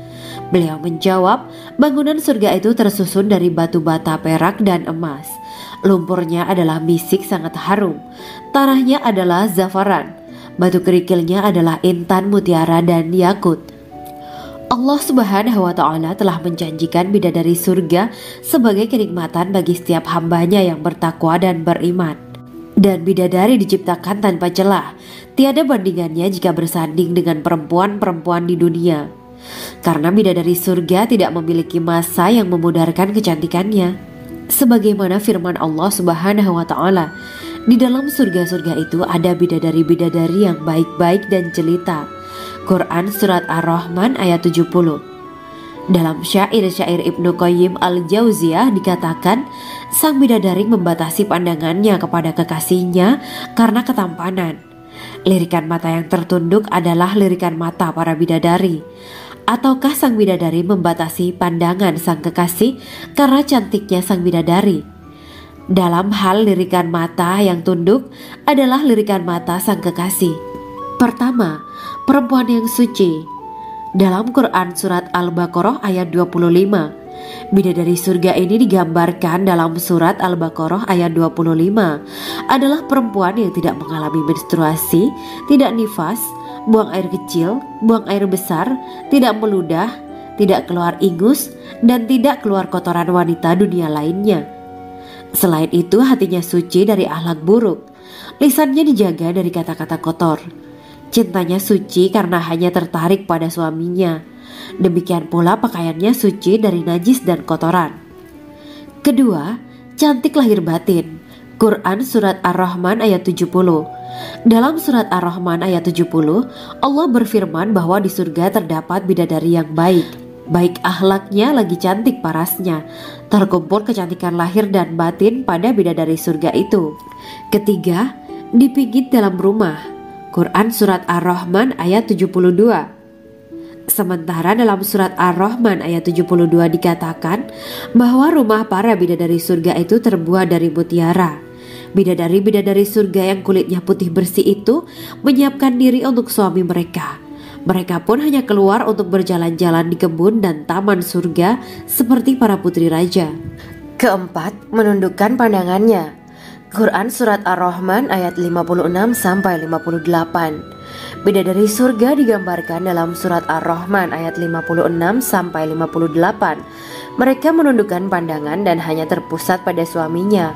B: Beliau menjawab, bangunan surga itu tersusun dari batu bata, perak, dan emas. Lumpurnya adalah misik sangat harum. Tanahnya adalah zafaran. Batu kerikilnya adalah intan, mutiara, dan yakut. Allah Subhanahu wa Ta'ala telah menjanjikan bidadari surga sebagai kenikmatan bagi setiap hambanya yang bertakwa dan beriman. Dan bidadari diciptakan tanpa celah, tiada bandingannya jika bersanding dengan perempuan-perempuan di dunia. Karena bidadari surga tidak memiliki masa yang memudarkan kecantikannya. Sebagaimana firman Allah Subhanahu wa Ta'ala, di dalam surga-surga itu ada bidadari-bidadari yang baik-baik dan jelita. Quran Surat Ar-Rahman ayat 70. Dalam syair-syair Ibnu Qayyim Al-Jauziyah dikatakan, sang bidadari membatasi pandangannya kepada kekasihnya karena ketampanan. Lirikan mata yang tertunduk adalah lirikan mata para bidadari. Ataukah sang bidadari membatasi pandangan sang kekasih karena cantiknya sang bidadari? Dalam hal lirikan mata yang tunduk adalah lirikan mata sang kekasih. Pertama, perempuan yang suci. Dalam Quran Surat Al-Baqarah ayat 25, bidadari surga ini digambarkan dalam Surat Al-Baqarah ayat 25 adalah perempuan yang tidak mengalami menstruasi, tidak nifas, buang air kecil, buang air besar, tidak meludah, tidak keluar ingus, dan tidak keluar kotoran wanita dunia lainnya. Selain itu, hatinya suci dari akhlak buruk, lisannya dijaga dari kata-kata kotor. Cintanya suci karena hanya tertarik pada suaminya. Demikian pula pakaiannya suci dari najis dan kotoran. Kedua, cantik lahir batin. Quran Surat Ar-Rahman ayat 70. Dalam Surat Ar-Rahman ayat 70, Allah berfirman bahwa di surga terdapat bidadari yang baik. Baik akhlaknya lagi cantik parasnya. Terkumpul kecantikan lahir dan batin pada bidadari surga itu. Ketiga, dipijit dalam rumah. Quran Surat Ar-Rahman ayat 72. Sementara dalam Surat Ar-Rahman ayat 72 dikatakan bahwa rumah para bidadari surga itu terbuat dari mutiara. Bidadari-bidadari surga yang kulitnya putih bersih itu menyiapkan diri untuk suami mereka. Mereka pun hanya keluar untuk berjalan-jalan di kebun dan taman surga seperti para putri raja.
A: Keempat, menundukkan pandangannya. Quran Surat Ar-Rahman ayat 56-58. Bidadari surga digambarkan dalam Surat Ar-Rahman ayat 56-58. Mereka menundukkan pandangan dan hanya terpusat pada suaminya.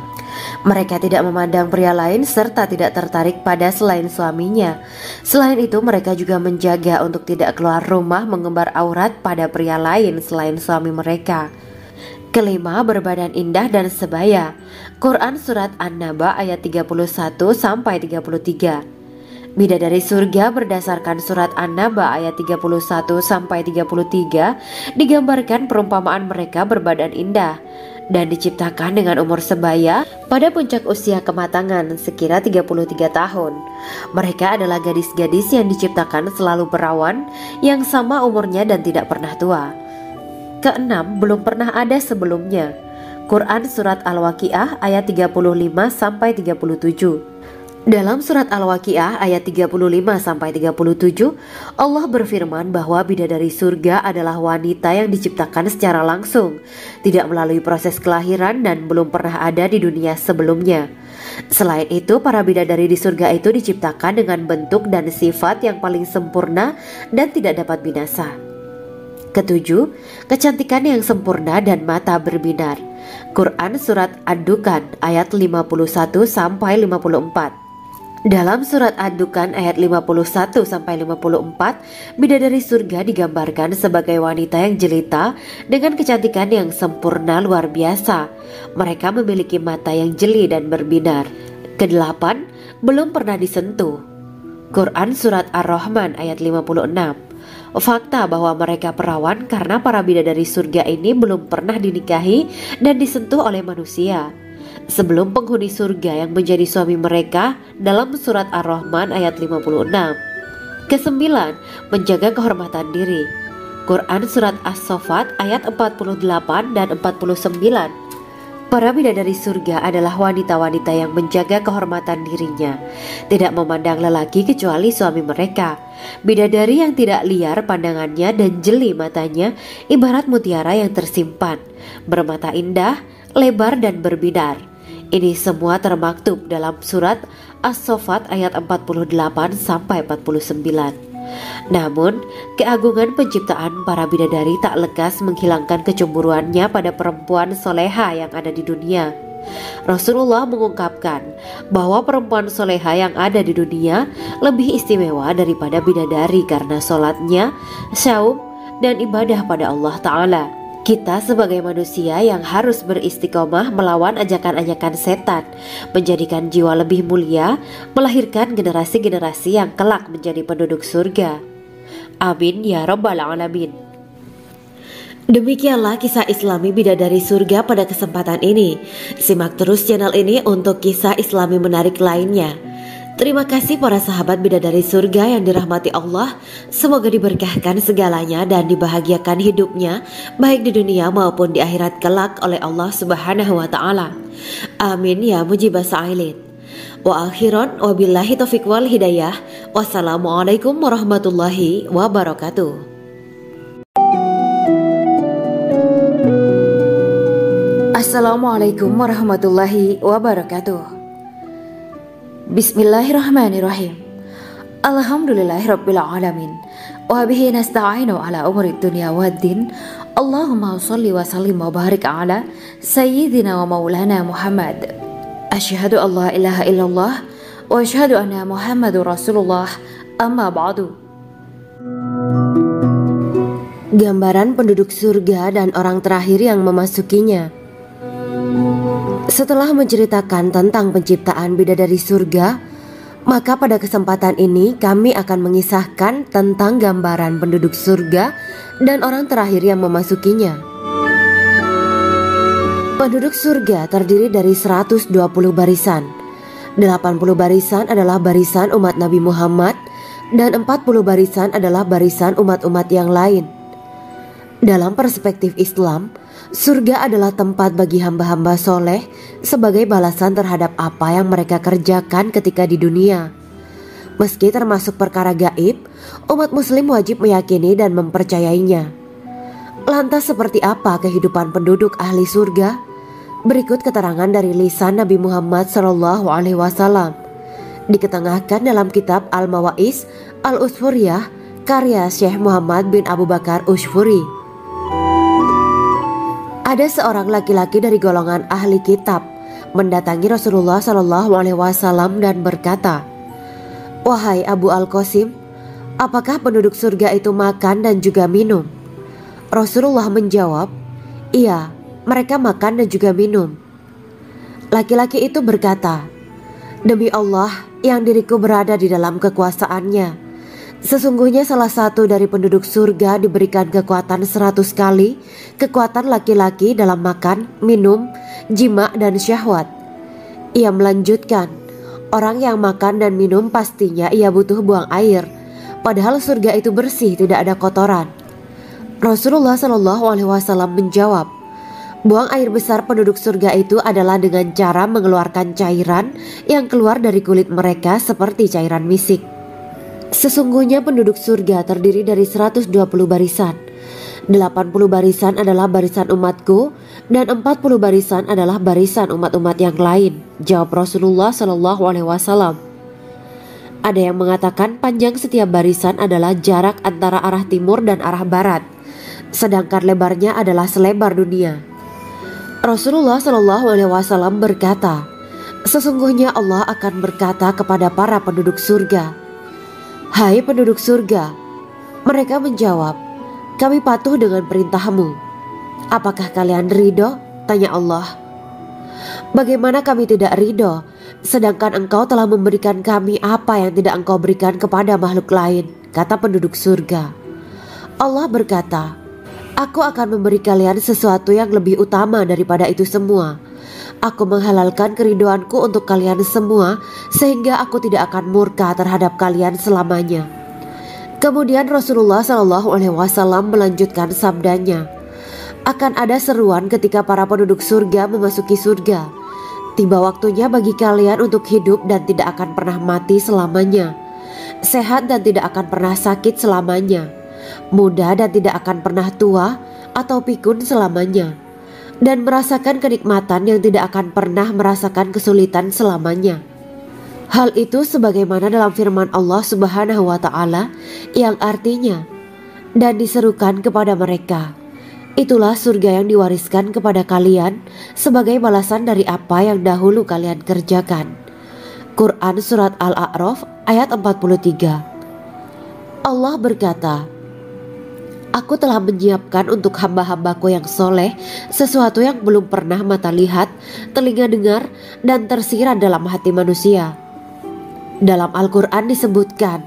A: Mereka tidak memandang pria lain serta tidak tertarik pada selain suaminya. Selain itu, mereka juga menjaga untuk tidak keluar rumah mengembar aurat pada pria lain selain suami mereka. Kelima, berbadan indah dan sebaya. Quran Surat An-Naba ayat 31-33. Bidadari surga berdasarkan Surat An-Naba ayat 31-33 digambarkan perumpamaan mereka berbadan indah dan diciptakan dengan umur sebaya pada puncak usia kematangan sekira 33 tahun. Mereka adalah gadis-gadis yang diciptakan selalu perawan yang sama umurnya dan tidak pernah tua. Keenam, belum pernah ada sebelumnya. Quran Surat Al-Waqiah ayat 35-37. Dalam Surat Al-Waqiah ayat 35-37, Allah berfirman bahwa bidadari surga adalah wanita yang diciptakan secara langsung, tidak melalui proses kelahiran dan belum pernah ada di dunia sebelumnya. Selain itu, para bidadari di surga itu diciptakan dengan bentuk dan sifat yang paling sempurna dan tidak dapat binasa. Ketujuh, kecantikan yang sempurna dan mata berbinar. Quran Surat Ad-Dukan ayat 51-54. Dalam Surat Ad-Dukan ayat 51-54, bidadari surga digambarkan sebagai wanita yang jelita dengan kecantikan yang sempurna luar biasa. Mereka memiliki mata yang jeli dan berbinar. Kedelapan, belum pernah disentuh. Quran Surat Ar-Rahman ayat 56. Fakta bahwa mereka perawan karena para bidadari surga ini belum pernah dinikahi dan disentuh oleh manusia sebelum penghuni surga yang menjadi suami mereka dalam Surat Ar-Rahman ayat 56. Kesembilan, menjaga kehormatan diri. Quran Surat As-Saffat ayat 48 dan 49. Para bidadari surga adalah wanita-wanita yang menjaga kehormatan dirinya, tidak memandang lelaki kecuali suami mereka. Bidadari yang tidak liar pandangannya dan jeli matanya ibarat mutiara yang tersimpan, bermata indah, lebar dan berbinar. Ini semua termaktub dalam Surat As-Saffat ayat 48-49. Namun, keagungan penciptaan para bidadari tak lekas menghilangkan kecemburuannya pada perempuan soleha yang ada di dunia. Rasulullah mengungkapkan bahwa perempuan soleha yang ada di dunia lebih istimewa daripada bidadari karena sholatnya, syaum, dan ibadah pada Allah Ta'ala. Kita sebagai manusia yang harus beristiqomah melawan ajakan-ajakan setan, menjadikan jiwa lebih mulia, melahirkan generasi-generasi yang kelak menjadi penduduk surga. Amin ya Rabbal Alamin. Demikianlah kisah Islami bidadari surga pada kesempatan ini. Simak terus channel ini untuk kisah Islami menarik lainnya. Terima kasih para sahabat bidadari surga yang dirahmati Allah. Semoga diberkahkan segalanya dan dibahagiakan hidupnya baik di dunia maupun di akhirat kelak oleh Allah Subhanahu wa Ta'ala. Amin ya mujibah sa'ilin. Wa akhiran wabillahi taufiq wal hidayah. Wassalamualaikum warahmatullahi wabarakatuh. Assalamualaikum warahmatullahi wabarakatuh. Bismillahirrahmanirrahim. Alhamdulillahirabbil alamin. Wa bihi nasta'inu ala umuri dunya waddin. Allahumma sholli wa sallim wa barik ala sayyidina wa maulana Muhammad. Asyhadu an la ilaha illallah wa asyhadu anna Muhammadur Rasulullah. Amma ba'du.
B: Gambaran penduduk surga dan orang terakhir yang memasukinya. Setelah menceritakan tentang penciptaan bidadari surga, maka pada kesempatan ini kami akan mengisahkan tentang gambaran penduduk surga dan orang terakhir yang memasukinya. Penduduk surga terdiri dari 120 barisan. 80 barisan adalah barisan umat Nabi Muhammad dan 40 barisan adalah barisan umat-umat yang lain. Dalam perspektif Islam, surga adalah tempat bagi hamba-hamba soleh sebagai balasan terhadap apa yang mereka kerjakan ketika di dunia. Meski termasuk perkara gaib, umat muslim wajib meyakini dan mempercayainya. Lantas seperti apa kehidupan penduduk ahli surga? Berikut keterangan dari lisan Nabi Muhammad SAW, diketengahkan dalam kitab Al-Mawa'is Al-Usfuriyah karya Syekh Muhammad bin Abu Bakar Ushfuri. Ada seorang laki-laki dari golongan ahli kitab mendatangi Rasulullah SAW dan berkata, "Wahai Abu Al-Qasim, apakah penduduk surga itu makan dan juga minum?" Rasulullah menjawab, "Iya, mereka makan dan juga minum." Laki-laki itu berkata, "Demi Allah yang diriku berada di dalam kekuasaannya, sesungguhnya salah satu dari penduduk surga diberikan kekuatan 100 kali kekuatan laki-laki dalam makan, minum, jima, dan syahwat." Ia melanjutkan, "Orang yang makan dan minum pastinya ia butuh buang air, padahal surga itu bersih, tidak ada kotoran." Rasulullah SAW menjawab, "Buang air besar penduduk surga itu adalah dengan cara mengeluarkan cairan yang keluar dari kulit mereka seperti cairan misik." Sesungguhnya penduduk surga terdiri dari 120 barisan. 80 barisan adalah barisan umatku dan 40 barisan adalah barisan umat-umat yang lain, jawab Rasulullah SAW. Ada yang mengatakan panjang setiap barisan adalah jarak antara arah timur dan arah barat, sedangkan lebarnya adalah selebar dunia. Rasulullah SAW berkata, "Sesungguhnya Allah akan berkata kepada para penduduk surga, 'Hai penduduk surga,' mereka menjawab, 'Kami patuh dengan perintahmu.' 'Apakah kalian ridho?' tanya Allah. 'Bagaimana kami tidak ridho, sedangkan engkau telah memberikan kami apa yang tidak engkau berikan kepada makhluk lain,' kata penduduk surga. Allah berkata, 'Aku akan memberi kalian sesuatu yang lebih utama daripada itu semua. Aku menghalalkan keriduanku untuk kalian semua sehingga aku tidak akan murka terhadap kalian selamanya.'" Kemudian Rasulullah SAW melanjutkan sabdanya, "Akan ada seruan ketika para penduduk surga memasuki surga. Tiba waktunya bagi kalian untuk hidup dan tidak akan pernah mati selamanya, sehat dan tidak akan pernah sakit selamanya, muda dan tidak akan pernah tua atau pikun selamanya, dan merasakan kenikmatan yang tidak akan pernah merasakan kesulitan selamanya." Hal itu sebagaimana dalam firman Allah Subhanahu wa Ta'ala yang artinya, "Dan diserukan kepada mereka, itulah surga yang diwariskan kepada kalian sebagai balasan dari apa yang dahulu kalian kerjakan." Quran Surat Al-A'raf ayat 43. Allah berkata, "Aku telah menyiapkan untuk hamba-hambaku yang soleh sesuatu yang belum pernah mata lihat, telinga dengar, dan tersirat dalam hati manusia." Dalam Al-Quran disebutkan,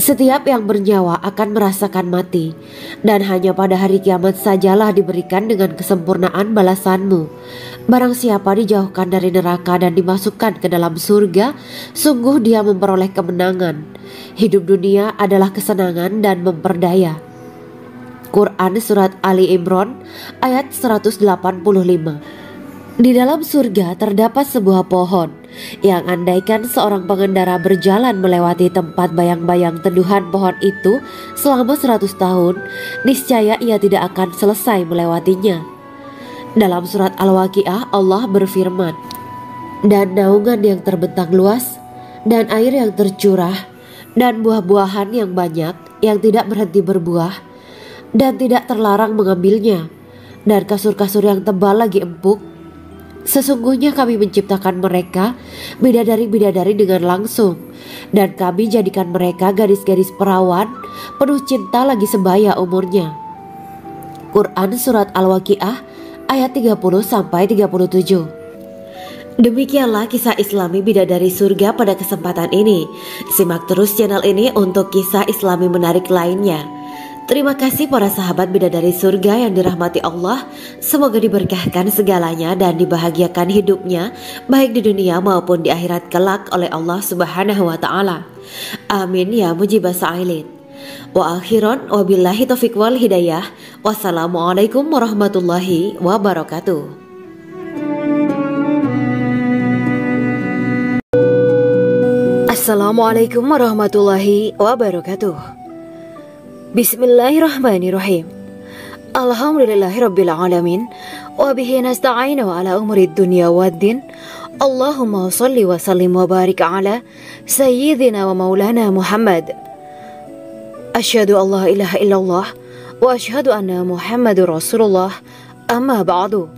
B: "Setiap yang bernyawa akan merasakan mati, dan hanya pada hari kiamat sajalah diberikan dengan kesempurnaan balasanmu. Barang siapa dijauhkan dari neraka dan dimasukkan ke dalam surga, sungguh dia memperoleh kemenangan. Hidup dunia adalah kesenangan dan memperdaya." Quran Surat Ali Imran ayat 185. Di dalam surga terdapat sebuah pohon yang andaikan seorang pengendara berjalan melewati tempat bayang-bayang teduhan pohon itu selama 100 tahun, niscaya ia tidak akan selesai melewatinya. Dalam surat Al-Waqiah Allah berfirman, "Dan naungan yang terbentang luas, dan air yang tercurah, dan buah-buahan yang banyak yang tidak berhenti berbuah, dan tidak terlarang mengambilnya, dan kasur-kasur yang tebal lagi empuk. Sesungguhnya kami menciptakan mereka bidadari-bidadari dengan langsung, dan kami jadikan mereka gadis-gadis perawan penuh cinta lagi sebaya umurnya. Quran Surat Al-Waqiah ayat 30-37. Demikianlah kisah Islami bidadari surga pada kesempatan ini. Simak terus channel ini untuk kisah Islami menarik lainnya. Terima kasih para sahabat bidadari surga yang dirahmati Allah. Semoga diberkahkan segalanya dan dibahagiakan hidupnya baik di dunia maupun di akhirat kelak oleh Allah Subhanahu wa taala. Amin ya mujibah sa'ilin. Wa akhiran wabillahi taufiq wal hidayah. Wassalamualaikum warahmatullahi wabarakatuh.
A: Assalamualaikum warahmatullahi wabarakatuh. Bismillahirrahmanirrahim. Alhamdulillahirabbil alamin wa bihi nasta'inu ala umuri dunya waddin. Allahumma shalli wa sallim wa barik ala sayyidina wa maulana Muhammad. Asyhadu an la ilaha illallah wa asyhadu anna Muhammadur Rasulullah. Amma ba'du.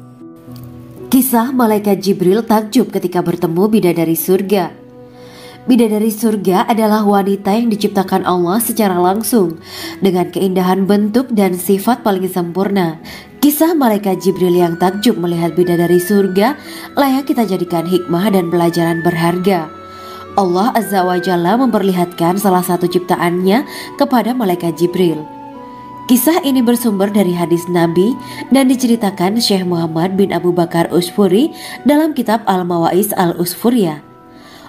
B: Kisah malaikat Jibril takjub ketika bertemu bidadari surga. Bidadari surga adalah wanita yang diciptakan Allah secara langsung dengan keindahan bentuk dan sifat paling sempurna. Kisah malaikat Jibril yang takjub melihat bidadari surga layak kita jadikan hikmah dan pelajaran berharga. Allah Azza wa Jalla memperlihatkan salah satu ciptaannya kepada malaikat Jibril. Kisah ini bersumber dari hadis Nabi dan diceritakan Syekh Muhammad bin Abu Bakar Usfuri dalam kitab Al-Mawaiz Al-Usfuriyah.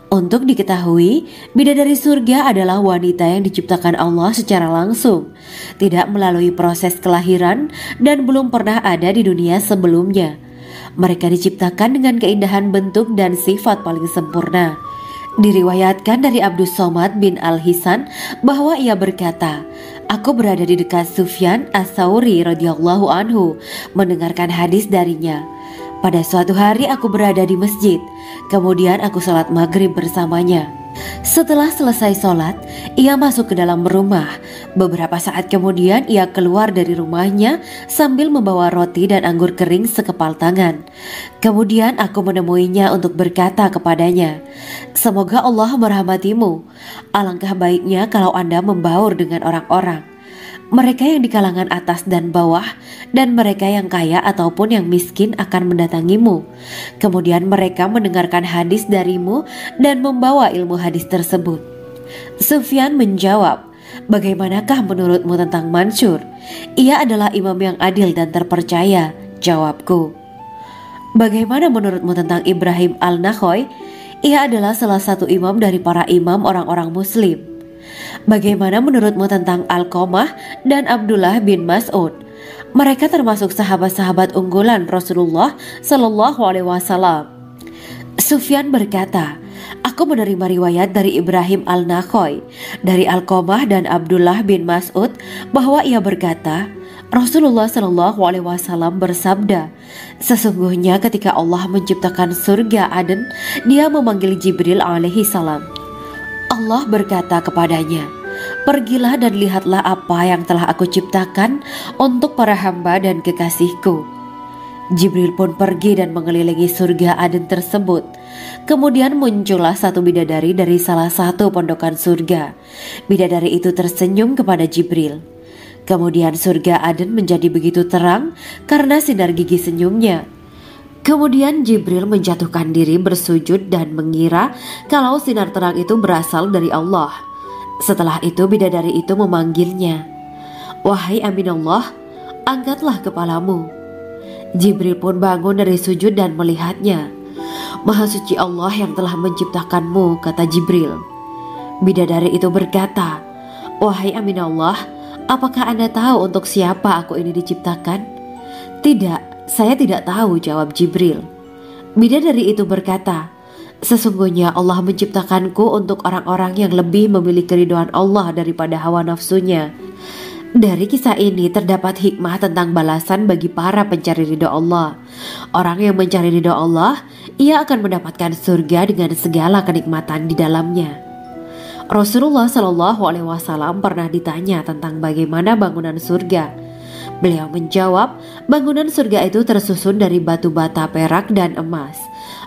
B: Untuk diketahui, bidadari surga adalah wanita yang diciptakan Allah secara langsung, tidak melalui proses kelahiran dan belum pernah ada di dunia sebelumnya. Mereka diciptakan dengan keindahan bentuk dan sifat paling sempurna. Diriwayatkan dari Abdus Somad bin Al-Hisan bahwa ia berkata, "Aku berada di dekat Sufyan As-Tsauri radhiyallahu anhu mendengarkan hadis darinya. Pada suatu hari aku berada di masjid, kemudian aku sholat maghrib bersamanya. Setelah selesai sholat, ia masuk ke dalam rumah. Beberapa saat kemudian ia keluar dari rumahnya sambil membawa roti dan anggur kering sekepal tangan. Kemudian aku menemuinya untuk berkata kepadanya, 'Semoga Allah merahmatimu. Alangkah baiknya kalau Anda membaur dengan orang-orang. Mereka yang di kalangan atas dan bawah, dan mereka yang kaya ataupun yang miskin akan mendatangimu. Kemudian mereka mendengarkan hadis darimu dan membawa ilmu hadis tersebut.' Sufyan menjawab, 'Bagaimanakah menurutmu tentang Mansur? Ia adalah imam yang adil dan terpercaya.' Jawabku. 'Bagaimana menurutmu tentang Ibrahim Al-Nakhoy? Ia adalah salah satu imam dari para imam orang-orang muslim.' 'Bagaimana menurutmu tentang Alqamah dan Abdullah bin Mas'ud? Mereka termasuk sahabat-sahabat unggulan Rasulullah Sallallahu Alaihi Wasallam.' Sufyan berkata, 'Aku menerima riwayat dari Ibrahim Al-Nakhoy, dari Alqamah dan Abdullah bin Mas'ud bahwa ia berkata, Rasulullah Sallallahu Alaihi Wasallam bersabda, sesungguhnya ketika Allah menciptakan surga Aden, Dia memanggil Jibril alaihi salam. Allah berkata kepadanya, pergilah dan lihatlah apa yang telah aku ciptakan untuk para hamba dan kekasihku. Jibril pun pergi dan mengelilingi surga Aden tersebut. Kemudian muncullah satu bidadari dari salah satu pondokan surga. Bidadari itu tersenyum kepada Jibril. Kemudian surga Aden menjadi begitu terang karena sinar gigi senyumnya. Kemudian Jibril menjatuhkan diri bersujud dan mengira kalau sinar terang itu berasal dari Allah. Setelah itu bidadari itu memanggilnya, wahai Aminullah, angkatlah kepalamu. Jibril pun bangun dari sujud dan melihatnya. Maha suci Allah yang telah menciptakanmu, kata Jibril. Bidadari itu berkata, wahai Aminullah, apakah Anda tahu untuk siapa aku ini diciptakan? Tidak, saya tidak tahu, jawab Jibril. Bidadari itu berkata, sesungguhnya Allah menciptakanku untuk orang-orang yang lebih memilih keridhaan Allah daripada hawa nafsunya. Dari kisah ini terdapat hikmah tentang balasan bagi para pencari ridho Allah. Orang yang mencari ridho Allah, ia akan mendapatkan surga dengan segala kenikmatan di dalamnya. Rasulullah Shallallahu Alaihi Wasallam pernah ditanya tentang bagaimana bangunan surga. Beliau menjawab, bangunan surga itu tersusun dari batu bata, perak, dan emas.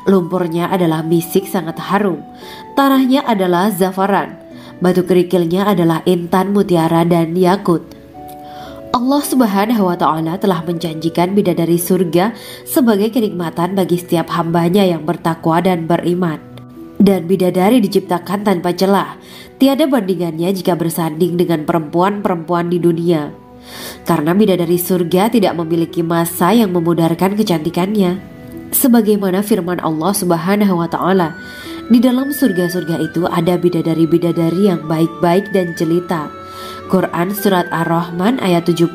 B: Lumpurnya adalah misik sangat harum, tanahnya adalah zafaran, batu kerikilnya adalah intan, mutiara, dan yakut. Allah Subhanahu wa Ta'ala telah menjanjikan bidadari surga sebagai kenikmatan bagi setiap hambanya yang bertakwa dan beriman. Dan bidadari diciptakan tanpa celah, tiada bandingannya jika bersanding dengan perempuan-perempuan di dunia. Karena bidadari surga tidak memiliki masa yang memudarkan kecantikannya. Sebagaimana firman Allah Subhanahu wa Ta'ala, di dalam surga-surga itu ada bidadari-bidadari yang baik-baik dan jelita. Quran Surat Ar-Rahman ayat 70.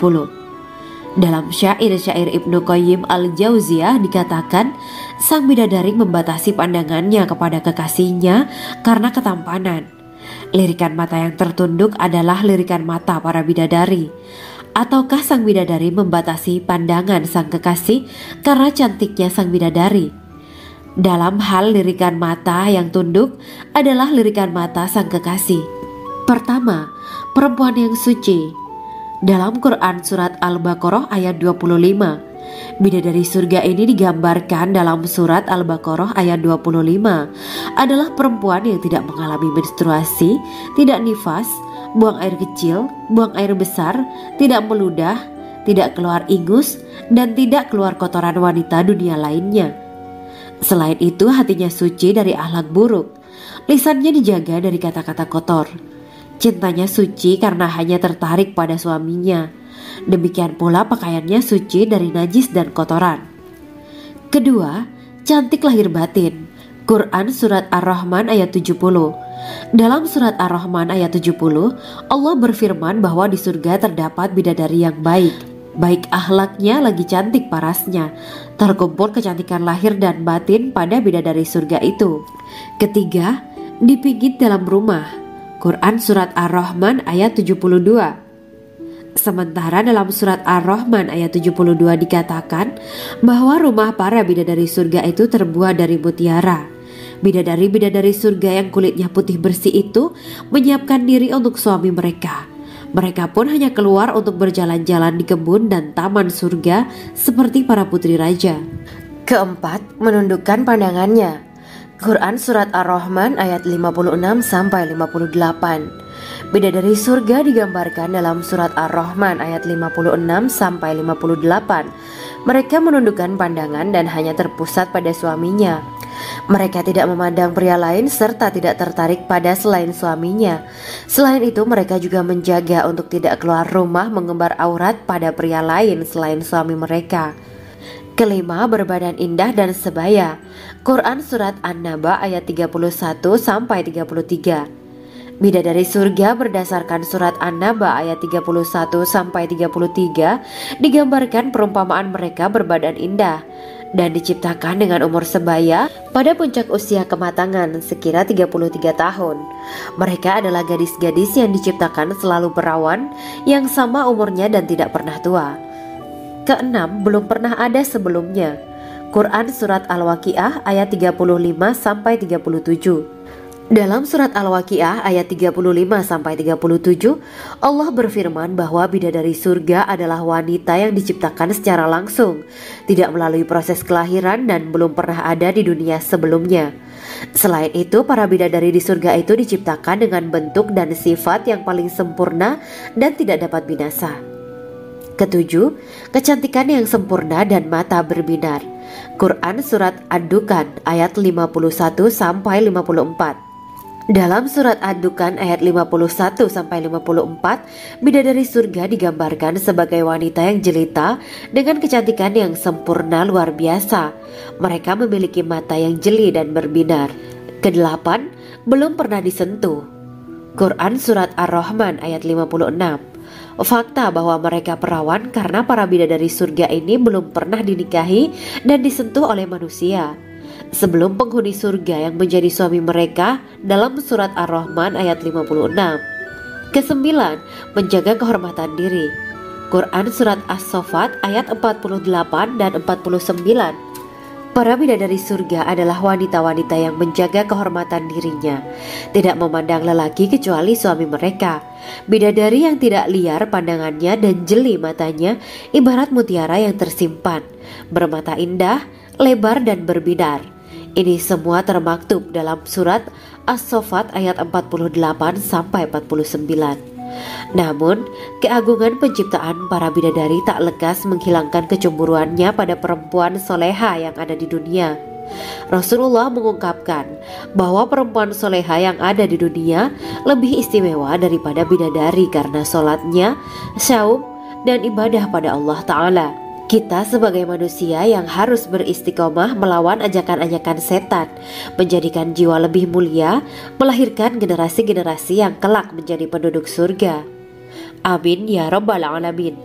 B: Dalam syair-syair Ibnu Qayyim Al-Jauziyah dikatakan, sang bidadari membatasi pandangannya kepada kekasihnya karena ketampanan. Lirikan mata yang tertunduk adalah lirikan mata para bidadari. Ataukah sang bidadari membatasi pandangan sang kekasih karena cantiknya sang bidadari? Dalam hal lirikan mata yang tunduk adalah lirikan mata sang kekasih. Pertama, perempuan yang suci. Dalam Quran Surat Al-Baqarah ayat 25, bidadari surga ini digambarkan dalam Surat Al-Baqarah ayat 25 adalah perempuan yang tidak mengalami menstruasi, tidak nifas, buang air kecil, buang air besar, tidak meludah, tidak keluar ingus, dan tidak keluar kotoran wanita dunia lainnya. Selain itu, hatinya suci dari akhlak buruk, lisannya dijaga dari kata-kata kotor. Cintanya suci karena hanya tertarik pada suaminya. Demikian pula pakaiannya suci dari najis dan kotoran. Kedua, cantik lahir batin. Quran Surat Ar-Rahman ayat 70. Dalam Surat Ar-Rahman ayat 70, Allah berfirman bahwa di surga terdapat bidadari yang baik. Baik akhlaknya lagi cantik parasnya. Terkumpul kecantikan lahir dan batin pada bidadari surga itu. Ketiga, dipijit dalam rumah. Quran Surat Ar-Rahman ayat 72. Sementara dalam Surat Ar-Rahman ayat 72 dikatakan bahwa rumah para bidadari surga itu terbuat dari mutiara. Bidadari-bidadari surga yang kulitnya putih bersih itu menyiapkan diri untuk suami mereka. Mereka pun hanya keluar untuk berjalan-jalan di kebun dan taman surga seperti para putri raja.
A: Keempat, menundukkan pandangannya. Quran Surat Ar-Rahman ayat 56-58. Bidadari surga digambarkan dalam Surat Ar-Rahman ayat 56-58. Mereka menundukkan pandangan dan hanya terpusat pada suaminya. Mereka tidak memandang pria lain serta tidak tertarik pada selain suaminya. Selain itu, mereka juga menjaga untuk tidak keluar rumah mengembar aurat pada pria lain selain suami mereka. Kelima, berbadan indah dan sebaya. Quran Surat An-Naba ayat 31-33. Bidadari surga berdasarkan Surat An-Naba ayat 31-33 digambarkan perumpamaan mereka berbadan indah dan diciptakan dengan umur sebaya pada puncak usia kematangan sekira 33 tahun. Mereka adalah gadis-gadis yang diciptakan selalu perawan yang sama umurnya dan tidak pernah tua. Keenam, belum pernah ada sebelumnya. Quran Surat Al-Waqiah ayat 35-37. Dalam Surat Al-Waqiah ayat 35-37, Allah berfirman bahwa bidadari surga adalah wanita yang diciptakan secara langsung, tidak melalui proses kelahiran dan belum pernah ada di dunia sebelumnya. Selain itu, para bidadari di surga itu diciptakan dengan bentuk dan sifat yang paling sempurna dan tidak dapat binasa. Ketujuh, kecantikan yang sempurna dan mata berbinar. Quran Surat Ad-Dukhan ayat 51-54. Dalam Surat Ad-Dukhan ayat 51-54, bidadari surga digambarkan sebagai wanita yang jelita dengan kecantikan yang sempurna luar biasa. Mereka memiliki mata yang jeli dan berbinar. Kedelapan, belum pernah disentuh. Quran Surat Ar-Rahman ayat 56. Fakta bahwa mereka perawan karena para bidadari surga ini belum pernah dinikahi dan disentuh oleh manusia sebelum penghuni surga yang menjadi suami mereka dalam Surat Ar-Rahman ayat 56. Kesembilan, menjaga kehormatan diri. Quran Surat As-Saffat ayat 48 dan 49.
B: Para bidadari surga adalah wanita-wanita yang menjaga kehormatan dirinya, tidak memandang lelaki kecuali suami mereka. Bidadari yang tidak liar pandangannya dan jeli matanya, ibarat mutiara yang tersimpan, bermata indah, lebar dan berbinar. Ini semua termaktub dalam surat As-Saffat ayat 48 sampai 49. Namun, keagungan penciptaan para bidadari tak lekas menghilangkan kecemburuannya pada perempuan soleha yang ada di dunia. Rasulullah mengungkapkan bahwa perempuan soleha yang ada di dunia lebih istimewa daripada bidadari karena sholatnya, syaum, dan ibadah pada Allah Ta'ala. Kita sebagai manusia yang harus beristiqomah melawan ajakan-ajakan setan, menjadikan jiwa lebih mulia, melahirkan generasi-generasi yang kelak menjadi penduduk surga. Amin ya rabbal alamin.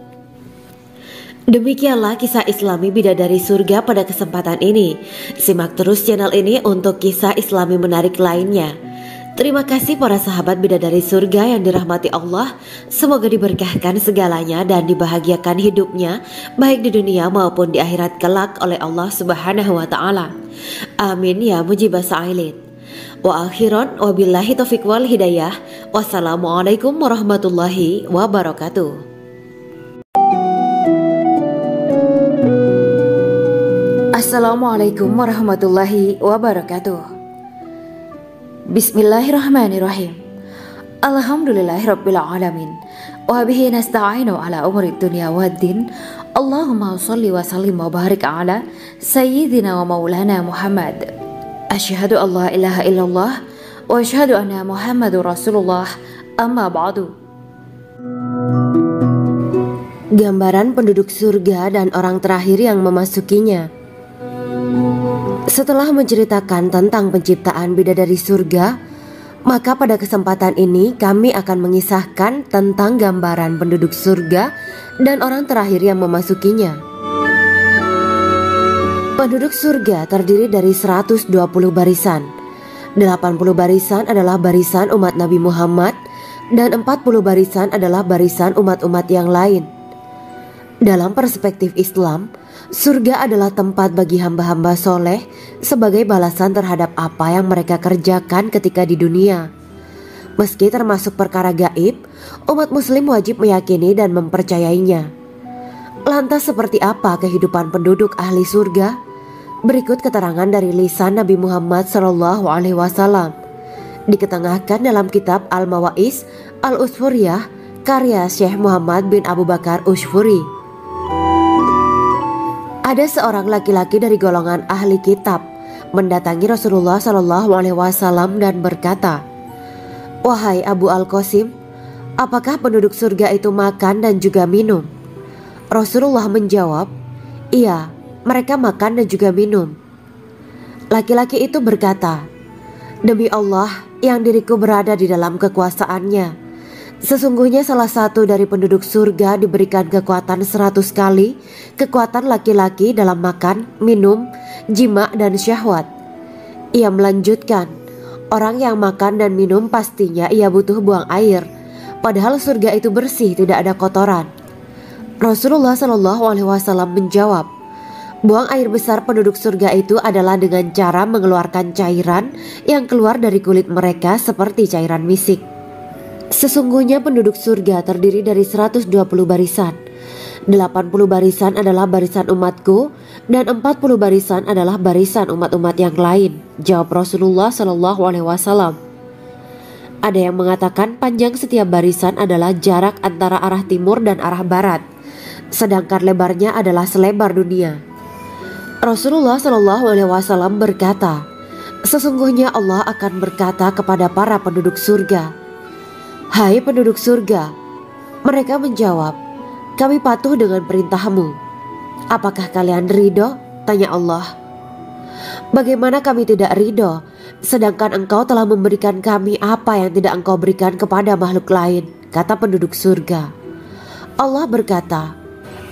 A: Demikianlah kisah Islami bidadari surga pada kesempatan ini. Simak terus channel ini untuk kisah Islami menarik lainnya. Terima kasih para sahabat bidadari surga yang dirahmati Allah. Semoga diberkahkan segalanya dan dibahagiakan hidupnya, baik di dunia maupun di akhirat kelak oleh Allah Subhanahu wa Ta'ala. Amin ya mujibah sa'ilin. Wa akhiran wabillahi taufiq wal hidayah. Wassalamualaikum warahmatullahi wabarakatuh. Assalamualaikum warahmatullahi wabarakatuh. Bismillahirrahmanirrahim. Alhamdulillahirabbil alamin. Wa bihi nasta'inu ala umuri dunya waddin. Allahumma shalli wa sallim wa barik ala sayyidina wa maulana Muhammad. Asyhadu an la ilaha illallah wa asyhadu anna Muhammadur Rasulullah. Amma ba'du. Gambaran penduduk surga dan orang terakhir yang memasukinya. Setelah menceritakan tentang penciptaan bidadari surga, maka pada kesempatan ini kami akan mengisahkan tentang gambaran penduduk surga dan orang terakhir yang memasukinya. Penduduk surga terdiri dari 120 barisan. 80 barisan adalah barisan umat Nabi Muhammad dan 40 barisan adalah barisan umat-umat yang lain. Dalam perspektif Islam, surga adalah tempat bagi hamba-hamba soleh sebagai balasan terhadap apa yang mereka kerjakan ketika di dunia. Meski termasuk perkara gaib, umat muslim wajib meyakini dan mempercayainya. Lantas seperti apa kehidupan penduduk ahli surga? Berikut keterangan dari lisan Nabi Muhammad SAW, diketengahkan dalam kitab Al-Mawa'is Al-Usfuriyah karya Syekh Muhammad bin Abu Bakar Ushfuri. Ada seorang laki-laki dari golongan ahli kitab mendatangi Rasulullah SAW dan berkata, "Wahai Abu Al-Qasim, apakah penduduk surga itu makan dan juga minum?" Rasulullah menjawab, "Iya, mereka makan dan juga minum." Laki-laki itu berkata, "Demi Allah yang diriku berada di dalam kekuasaannya, sesungguhnya salah satu dari penduduk surga diberikan kekuatan 100 kali kekuatan laki-laki dalam makan, minum, jima, dan syahwat." Ia melanjutkan, "Orang yang makan dan minum pastinya ia butuh buang air, padahal surga itu bersih, tidak ada kotoran." Rasulullah SAW menjawab, "Buang air besar penduduk surga itu adalah dengan cara mengeluarkan cairan yang keluar dari kulit mereka seperti cairan misik." Sesungguhnya penduduk surga terdiri dari 120 barisan. 80 barisan adalah barisan umatku dan 40 barisan adalah barisan umat-umat yang lain, jawab Rasulullah SAW. Ada yang mengatakan panjang setiap barisan adalah jarak antara arah timur dan arah barat, sedangkan lebarnya adalah selebar dunia. Rasulullah SAW berkata, "Sesungguhnya Allah akan berkata kepada para penduduk surga, 'Hai penduduk surga,' mereka menjawab, 'Kami patuh dengan perintahmu.' 'Apakah kalian ridho?' tanya Allah. 'Bagaimana kami tidak ridho, sedangkan engkau telah memberikan kami apa yang tidak engkau berikan kepada makhluk lain,' kata penduduk surga. Allah berkata,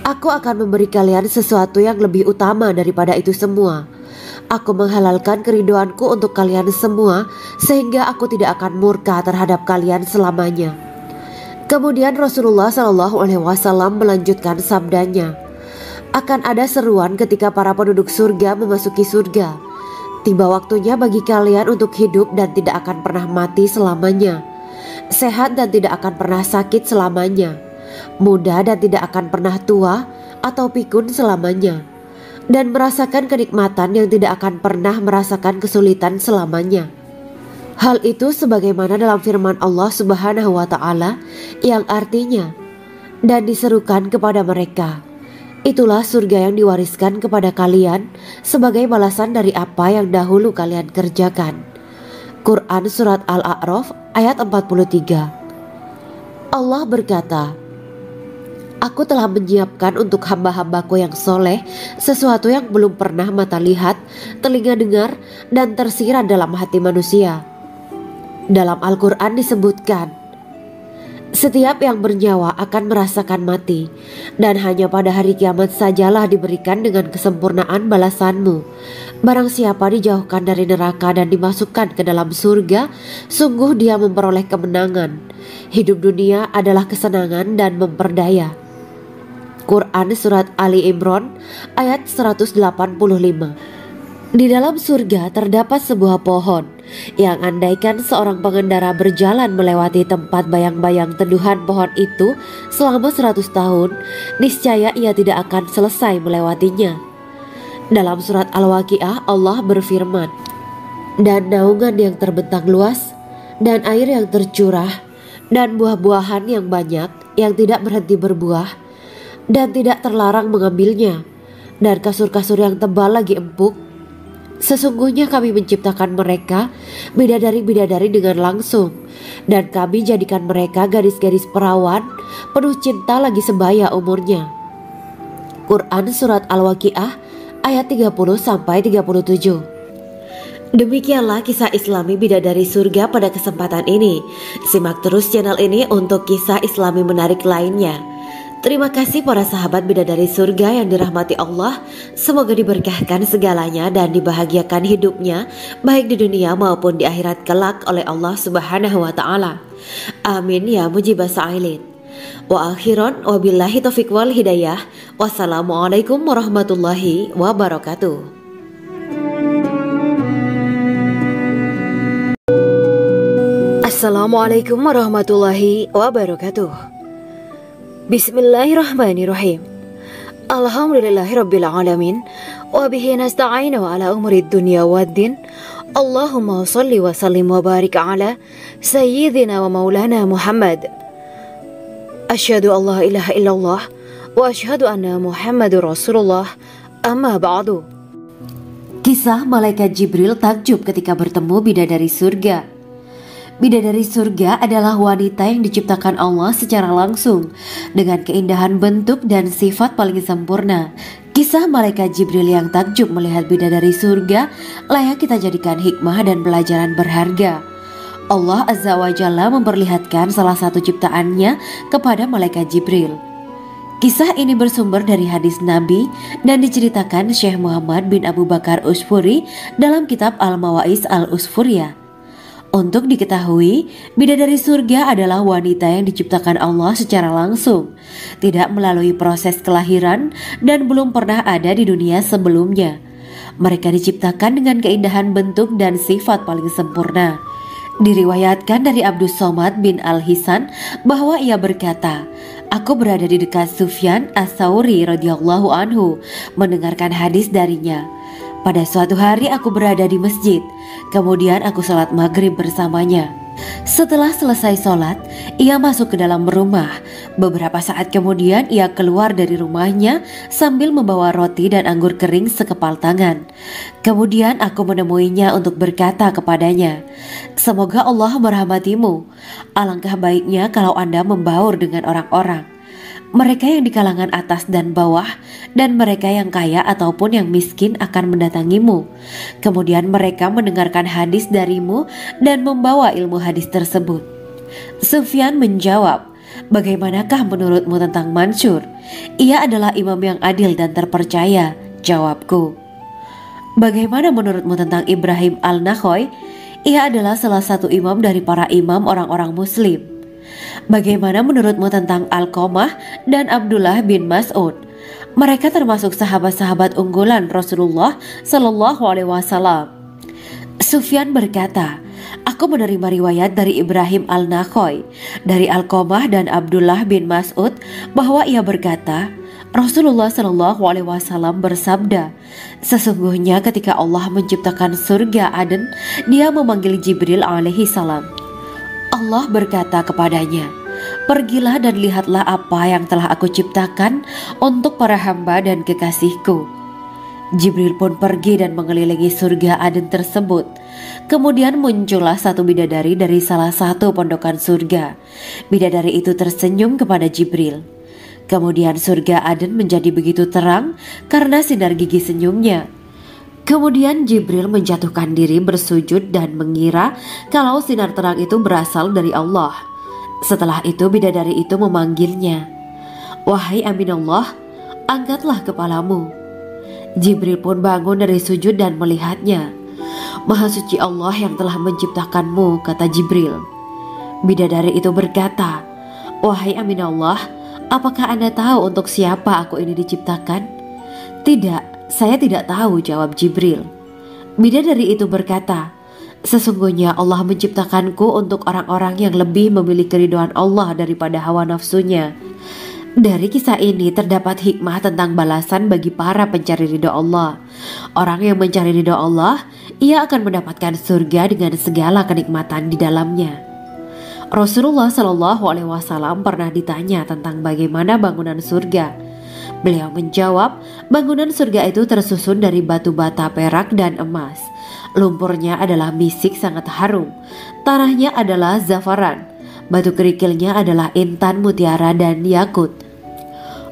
A: 'Aku akan memberi kalian sesuatu yang lebih utama daripada itu semua. Aku menghalalkan keriduanku untuk kalian semua sehingga aku tidak akan murka terhadap kalian selamanya.'" Kemudian Rasulullah SAW melanjutkan sabdanya,
B: Akan ada seruan ketika para penduduk surga memasuki surga. Tiba waktunya bagi kalian untuk hidup dan tidak akan pernah mati selamanya, sehat dan tidak akan pernah sakit selamanya, muda dan tidak akan pernah tua atau pikun selamanya, dan merasakan kenikmatan yang tidak akan pernah merasakan kesulitan selamanya. Hal itu sebagaimana dalam firman Allah Subhanahu wa Ta'ala yang artinya, dan diserukan kepada mereka, itulah surga yang diwariskan kepada kalian sebagai balasan dari apa yang dahulu kalian kerjakan. Quran Surat Al-A'raf ayat 43. Allah berkata, Aku telah menyiapkan untuk hamba-hambaku yang soleh sesuatu yang belum pernah mata lihat, telinga dengar, dan tersirat dalam hati manusia. Dalam Al-Quran disebutkan, setiap yang bernyawa akan merasakan mati, dan hanya pada hari kiamat sajalah diberikan dengan kesempurnaan balasanmu. Barang siapa dijauhkan dari neraka dan dimasukkan ke dalam surga, sungguh dia memperoleh kemenangan. Hidup dunia adalah kesenangan dan memperdaya. Quran Surat Ali Imran ayat 185. Di dalam surga terdapat sebuah pohon yang andaikan seorang pengendara berjalan melewati tempat bayang-bayang teduhan pohon itu selama 100 tahun, niscaya ia tidak akan selesai melewatinya. Dalam surat Al-Waqiah Allah berfirman, dan naungan yang terbentang luas, dan air yang tercurah, dan buah-buahan yang banyak yang tidak berhenti berbuah, dan tidak terlarang mengambilnya, dan kasur-kasur yang tebal lagi empuk. Sesungguhnya kami menciptakan mereka bidadari-bidadari dengan langsung, dan kami jadikan mereka gadis-gadis perawan penuh cinta lagi sebaya umurnya. Quran Surat Al-Waqiah ayat 30-37. Demikianlah kisah Islami bidadari surga pada kesempatan ini. Simak terus channel ini untuk kisah Islami menarik lainnya. Terima kasih para sahabat bidadari surga yang dirahmati Allah. Semoga diberkahkan segalanya dan dibahagiakan hidupnya baik di dunia maupun di akhirat kelak oleh Allah Subhanahu wa Ta'ala. Amin ya mujibah sa'ilin. Wa akhiran wabillahi taufiq wal hidayah. Wassalamualaikum warahmatullahi wabarakatuh.
A: Assalamualaikum warahmatullahi wabarakatuh. Bismillahirrahmanirrahim. Alhamdulillahirabbil alamin wa bihi nasta'inu ala umuri dunya waddin. Allahumma shalli wa sallim wa barik ala sayyidina wa maulana Muhammad. Asyhadu an la ilaha illallah wa asyhadu anna Muhammadur Rasulullah. Amma ba'du.
B: Kisah malaikat Jibril takjub ketika bertemu bidadari surga. Bidadari surga adalah wanita yang diciptakan Allah secara langsung dengan keindahan bentuk dan sifat paling sempurna. Kisah malaikat Jibril yang takjub melihat bidadari surga layak kita jadikan hikmah dan pelajaran berharga. Allah Azza wa Jalla memperlihatkan salah satu ciptaannya kepada malaikat Jibril. Kisah ini bersumber dari hadis Nabi dan diceritakan Syekh Muhammad bin Abu Bakar Usfuri dalam kitab Al-Mawaiz Al-Usfuriyah. Untuk diketahui, bidadari surga adalah wanita yang diciptakan Allah secara langsung, tidak melalui proses kelahiran dan belum pernah ada di dunia sebelumnya. Mereka diciptakan dengan keindahan bentuk dan sifat paling sempurna. Diriwayatkan dari Abdus Somad bin Al-Hisan bahwa ia berkata, Aku berada di dekat Sufyan As-Sauri radhiyallahu anhu mendengarkan hadis darinya. Pada suatu hari aku berada di masjid, kemudian aku sholat maghrib bersamanya. Setelah selesai sholat, ia masuk ke dalam rumah. Beberapa saat kemudian ia keluar dari rumahnya sambil membawa roti dan anggur kering sekepal tangan. Kemudian aku menemuinya untuk berkata kepadanya, Semoga Allah merahmatimu. Alangkah baiknya kalau Anda membaur dengan orang-orang. Mereka yang di kalangan atas dan bawah, dan mereka yang kaya ataupun yang miskin akan mendatangimu. Kemudian mereka mendengarkan hadis darimu dan membawa ilmu hadis tersebut. Sufyan menjawab, Bagaimanakah menurutmu tentang Mansur? Ia adalah imam yang adil dan terpercaya. Jawabku. Bagaimana menurutmu tentang Ibrahim Al-Nakhoy? Ia adalah salah satu imam dari para imam orang-orang muslim. Bagaimana menurutmu tentang Al-Qamah dan Abdullah bin Mas'ud? Mereka termasuk sahabat-sahabat unggulan Rasulullah Shallallahu Alaihi Wasallam. Sufyan berkata, aku menerima riwayat dari Ibrahim al-Nakhoy, dari Alqamah dan Abdullah bin Mas'ud bahwa ia berkata, Rasulullah Shallallahu Alaihi Wasallam bersabda, sesungguhnya ketika Allah menciptakan surga Aden, Dia memanggil Jibril alaihi salam. Allah berkata kepadanya, pergilah dan lihatlah apa yang telah aku ciptakan untuk para hamba dan kekasihku. Jibril pun pergi dan mengelilingi surga Aden tersebut. Kemudian muncullah satu bidadari dari salah satu pondokan surga. Bidadari itu tersenyum kepada Jibril. Kemudian surga Aden menjadi begitu terang karena sinar gigi senyumnya. Kemudian Jibril menjatuhkan diri bersujud dan mengira kalau sinar terang itu berasal dari Allah. Setelah itu bidadari itu memanggilnya, wahai Aminullah, angkatlah kepalamu. Jibril pun bangun dari sujud dan melihatnya. Maha suci Allah yang telah menciptakanmu, kata Jibril. Bidadari itu berkata, wahai Aminullah, apakah Anda tahu untuk siapa aku ini diciptakan? Tidak, saya tidak tahu, jawab Jibril. Bidadari itu berkata, sesungguhnya Allah menciptakanku untuk orang-orang yang lebih memilih keridhaan Allah daripada hawa nafsunya. Dari kisah ini terdapat hikmah tentang balasan bagi para pencari ridho Allah. Orang yang mencari ridho Allah, ia akan mendapatkan surga dengan segala kenikmatan di dalamnya. Rasulullah Shallallahu Alaihi Wasallam pernah ditanya tentang bagaimana bangunan surga. Beliau menjawab, bangunan surga itu tersusun dari batu bata, perak, dan emas. Lumpurnya adalah misik sangat harum. Tanahnya adalah zafaran. Batu kerikilnya adalah intan, mutiara, dan yakut.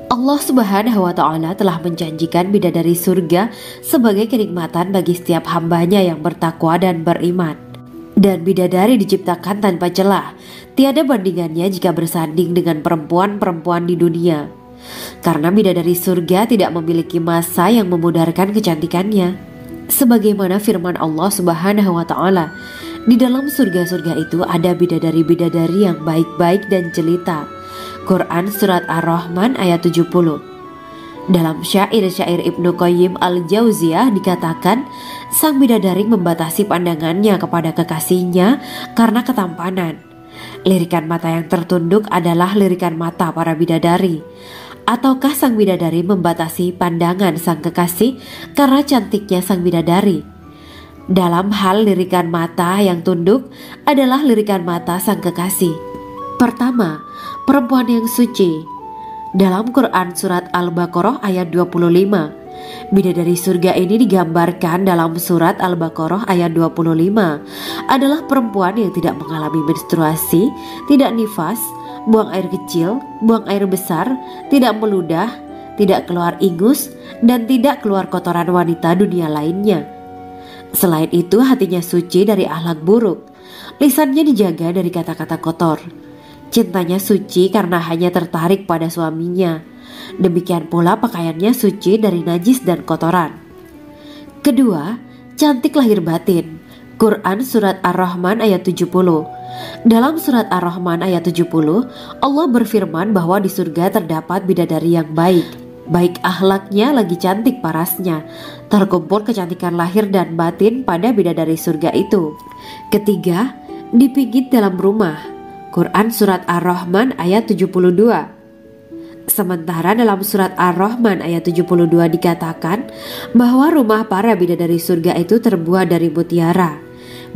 B: Allah Subhanahu wa Ta'ala telah menjanjikan bidadari surga sebagai kenikmatan bagi setiap hambanya yang bertakwa dan beriman. Dan bidadari diciptakan tanpa celah, tiada bandingannya jika bersanding dengan perempuan-perempuan di dunia. Karena bidadari surga tidak memiliki masa yang memudarkan kecantikannya. Sebagaimana firman Allah Subhanahu wa Ta'ala, di dalam surga-surga itu ada bidadari-bidadari yang baik-baik dan jelita. Quran Surat Ar-Rahman ayat 70. Dalam syair-syair Ibnu Qayyim al-Jauziyah dikatakan, sang bidadari membatasi pandangannya kepada kekasihnya karena ketampanan. Lirikan mata yang tertunduk adalah lirikan mata para bidadari. Ataukah sang bidadari membatasi pandangan sang kekasih karena cantiknya sang bidadari? Dalam hal lirikan mata yang tunduk adalah lirikan mata sang kekasih. Pertama, perempuan yang suci. Dalam Quran Surat Al-Baqarah ayat 25, bidadari surga ini digambarkan dalam Surat Al-Baqarah ayat 25 adalah perempuan yang tidak mengalami menstruasi, tidak nifas, buang air kecil, buang air besar, tidak meludah, tidak keluar ingus, dan tidak keluar kotoran wanita dunia lainnya. Selain itu hatinya suci dari akhlak buruk, lisannya dijaga dari kata-kata kotor. Cintanya suci karena hanya tertarik pada suaminya. Demikian pula pakaiannya suci dari najis dan kotoran. Kedua, cantik lahir batin. Quran Surat Ar-Rahman ayat 70. Dalam Surat Ar-Rahman ayat 70, Allah berfirman bahwa di surga terdapat bidadari yang baik. Baik akhlaknya lagi cantik parasnya. Terkumpul kecantikan lahir dan batin pada bidadari surga itu. Ketiga, dipijit dalam rumah. Quran Surat Ar-Rahman ayat 72. Sementara dalam Surat Ar-Rahman ayat 72 dikatakan bahwa rumah para bidadari surga itu terbuat dari mutiara.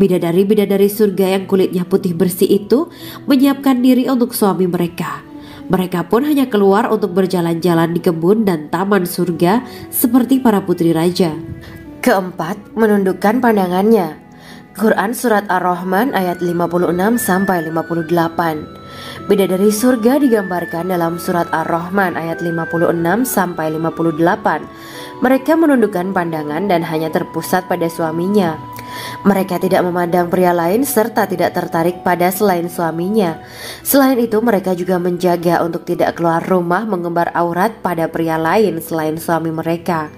B: Bidadari-bidadari surga yang kulitnya putih bersih itu menyiapkan diri untuk suami mereka. Mereka pun hanya keluar untuk berjalan-jalan di kebun dan taman surga seperti para putri raja. Keempat, menundukkan pandangannya. Quran Surat Ar-Rahman ayat 56-58. Bidadari surga digambarkan dalam Surat Ar-Rahman ayat 56-58. Mereka menundukkan pandangan dan hanya terpusat pada suaminya. Mereka tidak memandang pria lain serta tidak tertarik pada selain suaminya. Selain itu mereka juga menjaga untuk tidak keluar rumah mengembar aurat pada pria lain selain suami mereka.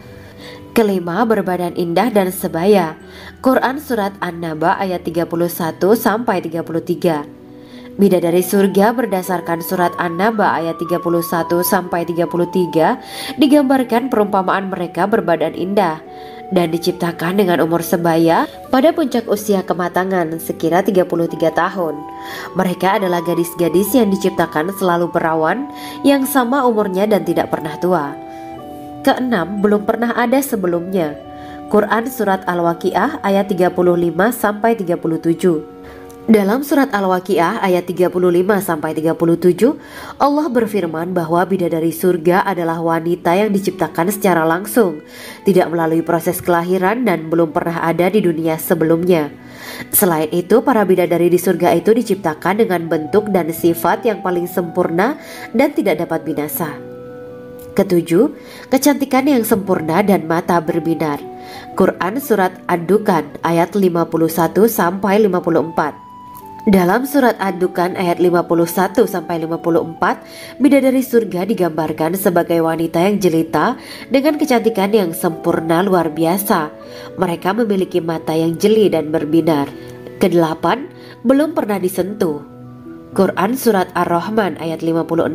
B: Kelima, berbadan indah dan sebaya. Quran Surat An-Naba ayat 31-33. Bidadari surga berdasarkan surat An-Naba ayat 31-33 digambarkan perumpamaan mereka berbadan indah dan diciptakan dengan umur sebaya pada puncak usia kematangan sekira 33 tahun. Mereka adalah gadis-gadis yang diciptakan selalu perawan yang sama umurnya dan tidak pernah tua. Keenam, belum pernah ada sebelumnya. Quran Surat Al-Waqiah ayat 35-37. Dalam surat Al-Waqiah ayat 35-37, Allah berfirman bahwa bidadari surga adalah wanita yang diciptakan secara langsung, tidak melalui proses kelahiran dan belum pernah ada di dunia sebelumnya. Selain itu, para bidadari di surga itu diciptakan dengan bentuk dan sifat yang paling sempurna dan tidak dapat binasa. Ketujuh, kecantikan yang sempurna dan mata berbinar. Quran Surat Ad-Dukhan ayat 51-54. Dalam surat Ad-Dukhan ayat 51-54, bidadari surga digambarkan sebagai wanita yang jelita dengan kecantikan yang sempurna luar biasa. Mereka memiliki mata yang jeli dan berbinar. Kedelapan, belum pernah disentuh. Quran Surat Ar-Rahman ayat 56.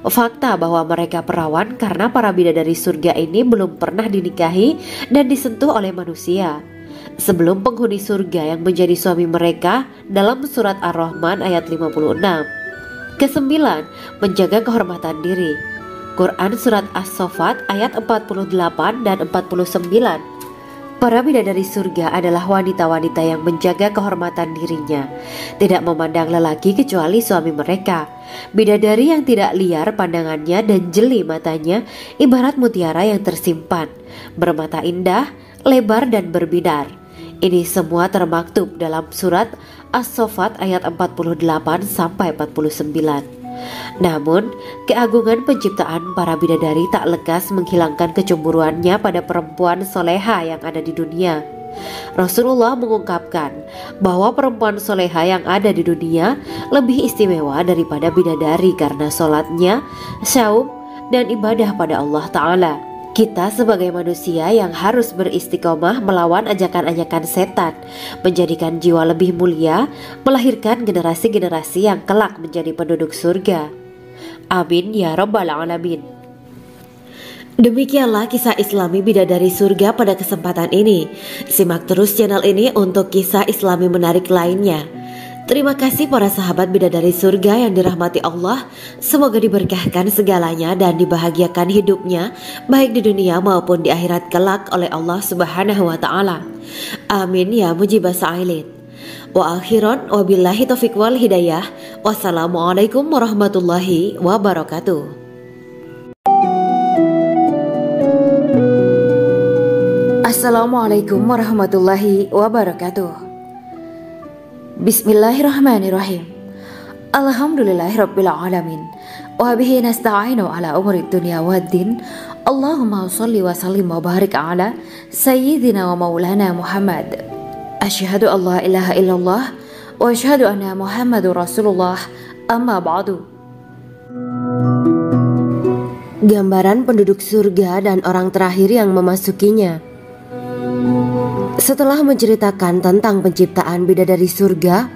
B: Fakta bahwa mereka perawan karena para bidadari surga ini belum pernah dinikahi dan disentuh oleh manusia sebelum penghuni surga yang menjadi suami mereka dalam surat Ar-Rahman ayat 56. Kesembilan, menjaga kehormatan diri. Quran Surat As-Saffat ayat 48 dan 49. Para bidadari surga adalah wanita-wanita yang menjaga kehormatan dirinya, tidak memandang lelaki kecuali suami mereka. Bidadari yang tidak liar pandangannya dan jeli matanya ibarat mutiara yang tersimpan, bermata indah, lebar dan berbinar. Ini semua termaktub dalam surat As-Saffat ayat 48-49. Namun, keagungan penciptaan para bidadari tak lekas menghilangkan kecemburuannya pada perempuan soleha yang ada di dunia. Rasulullah mengungkapkan bahwa perempuan soleha yang ada di dunia lebih istimewa daripada bidadari karena sholatnya, syaum, dan ibadah pada Allah Ta'ala. Kita sebagai manusia yang harus beristiqomah melawan ajakan-ajakan setan, menjadikan jiwa lebih mulia, melahirkan generasi-generasi yang kelak menjadi penduduk surga. Amin ya Rabbal Alamin. Demikianlah kisah Islami bidadari surga pada kesempatan ini. Simak terus channel ini untuk kisah Islami menarik lainnya. Terima kasih para sahabat bidadari surga yang dirahmati Allah. Semoga diberkahkan segalanya dan dibahagiakan hidupnya baik di dunia maupun di akhirat kelak oleh Allah Subhanahu wa Ta'ala. Amin ya mujibah sa'ilin. Wa akhiran wabillahi taufiq wal hidayah. Wassalamualaikum warahmatullahi wabarakatuh. Assalamualaikum warahmatullahi wabarakatuh. Bismillahirrahmanirrahim. Alhamdulillahirabbil alamin. Wa bihi nasta'inu ala umuri dunya waddin. Allahumma shalli wa sallim wa barik ala sayyidina wa maulana Muhammad. Asyhadu an la ilaha illallah wa asyhadu anna Muhammadur Rasulullah. Amma ba'du. Gambaran penduduk surga dan orang terakhir yang memasukinya. Setelah menceritakan tentang penciptaan bidadari surga,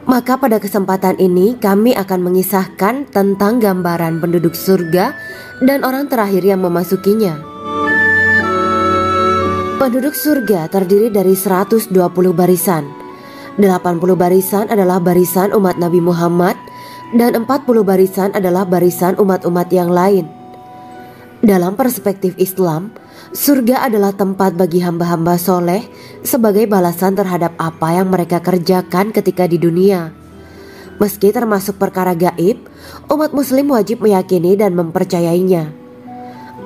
B: maka pada kesempatan ini kami akan mengisahkan tentang gambaran penduduk surga dan orang terakhir yang memasukinya. Penduduk surga terdiri dari 120 barisan. 80 barisan adalah barisan umat Nabi Muhammad dan 40 barisan adalah barisan umat-umat yang lain. Dalam perspektif Islam, surga adalah tempat bagi hamba-hamba soleh sebagai balasan terhadap apa yang mereka kerjakan ketika di dunia. Meski termasuk perkara gaib, umat muslim wajib meyakini dan mempercayainya.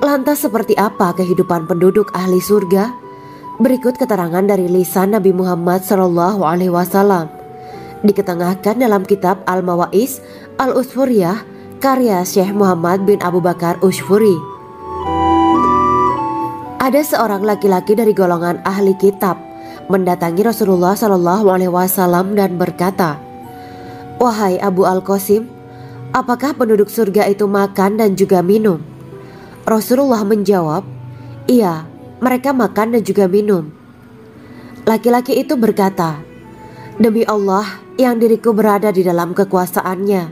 B: Lantas seperti apa kehidupan penduduk ahli surga? Berikut keterangan dari lisan Nabi Muhammad SAW, diketengahkan dalam kitab Al-Mawa'is Al-Usfuriyah karya Syekh Muhammad bin Abu Bakar Ushfuri. Ada seorang laki-laki dari golongan ahli kitab mendatangi Rasulullah SAW dan berkata, "Wahai Abu Al-Qasim, apakah penduduk surga itu makan dan juga minum?" Rasulullah menjawab, "Iya, mereka makan dan juga minum." Laki-laki itu berkata, Demi Allah yang diriku berada di dalam kekuasaannya,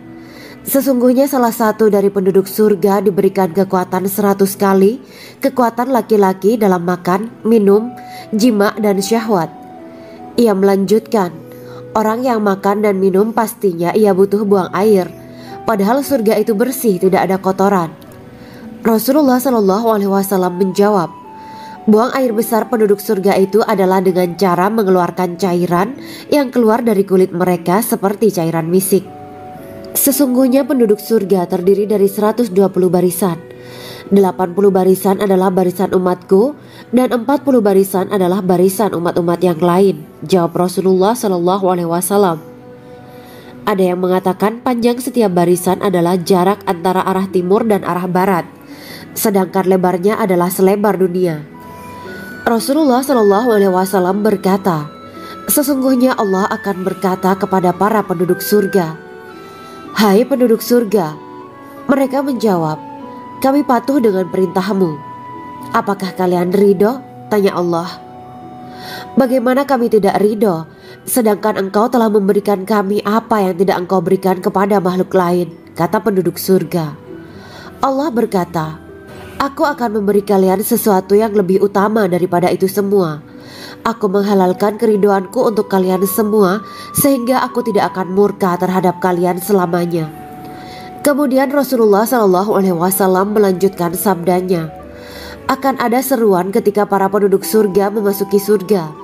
B: sesungguhnya salah satu dari penduduk surga diberikan kekuatan 100 kali kekuatan laki-laki dalam makan, minum, jima dan syahwat. Ia melanjutkan, orang yang makan dan minum pastinya ia butuh buang air, padahal surga itu bersih, tidak ada kotoran. Rasulullah SAW menjawab, buang air besar penduduk surga itu adalah dengan cara mengeluarkan cairan yang keluar dari kulit mereka seperti cairan misik. Sesungguhnya penduduk surga terdiri dari 120 barisan. 80 barisan adalah barisan umatku dan 40 barisan adalah barisan umat-umat yang lain, jawab Rasulullah SAW. Ada yang mengatakan panjang setiap barisan adalah jarak antara arah timur dan arah barat, sedangkan lebarnya adalah selebar dunia. Rasulullah SAW berkata, sesungguhnya Allah akan berkata kepada para penduduk surga, hai penduduk surga. Mereka menjawab, kami patuh dengan perintahmu. Apakah kalian ridho? Tanya Allah. Bagaimana kami tidak ridho, sedangkan engkau telah memberikan kami apa yang tidak engkau berikan kepada makhluk lain, kata penduduk surga. Allah berkata, aku akan memberi kalian sesuatu yang lebih utama daripada itu semua. Aku menghalalkan keridoanku untuk kalian semua, sehingga aku tidak akan murka terhadap kalian selamanya. Kemudian Rasulullah SAW melanjutkan sabdanya, akan ada seruan ketika para penduduk surga memasuki surga.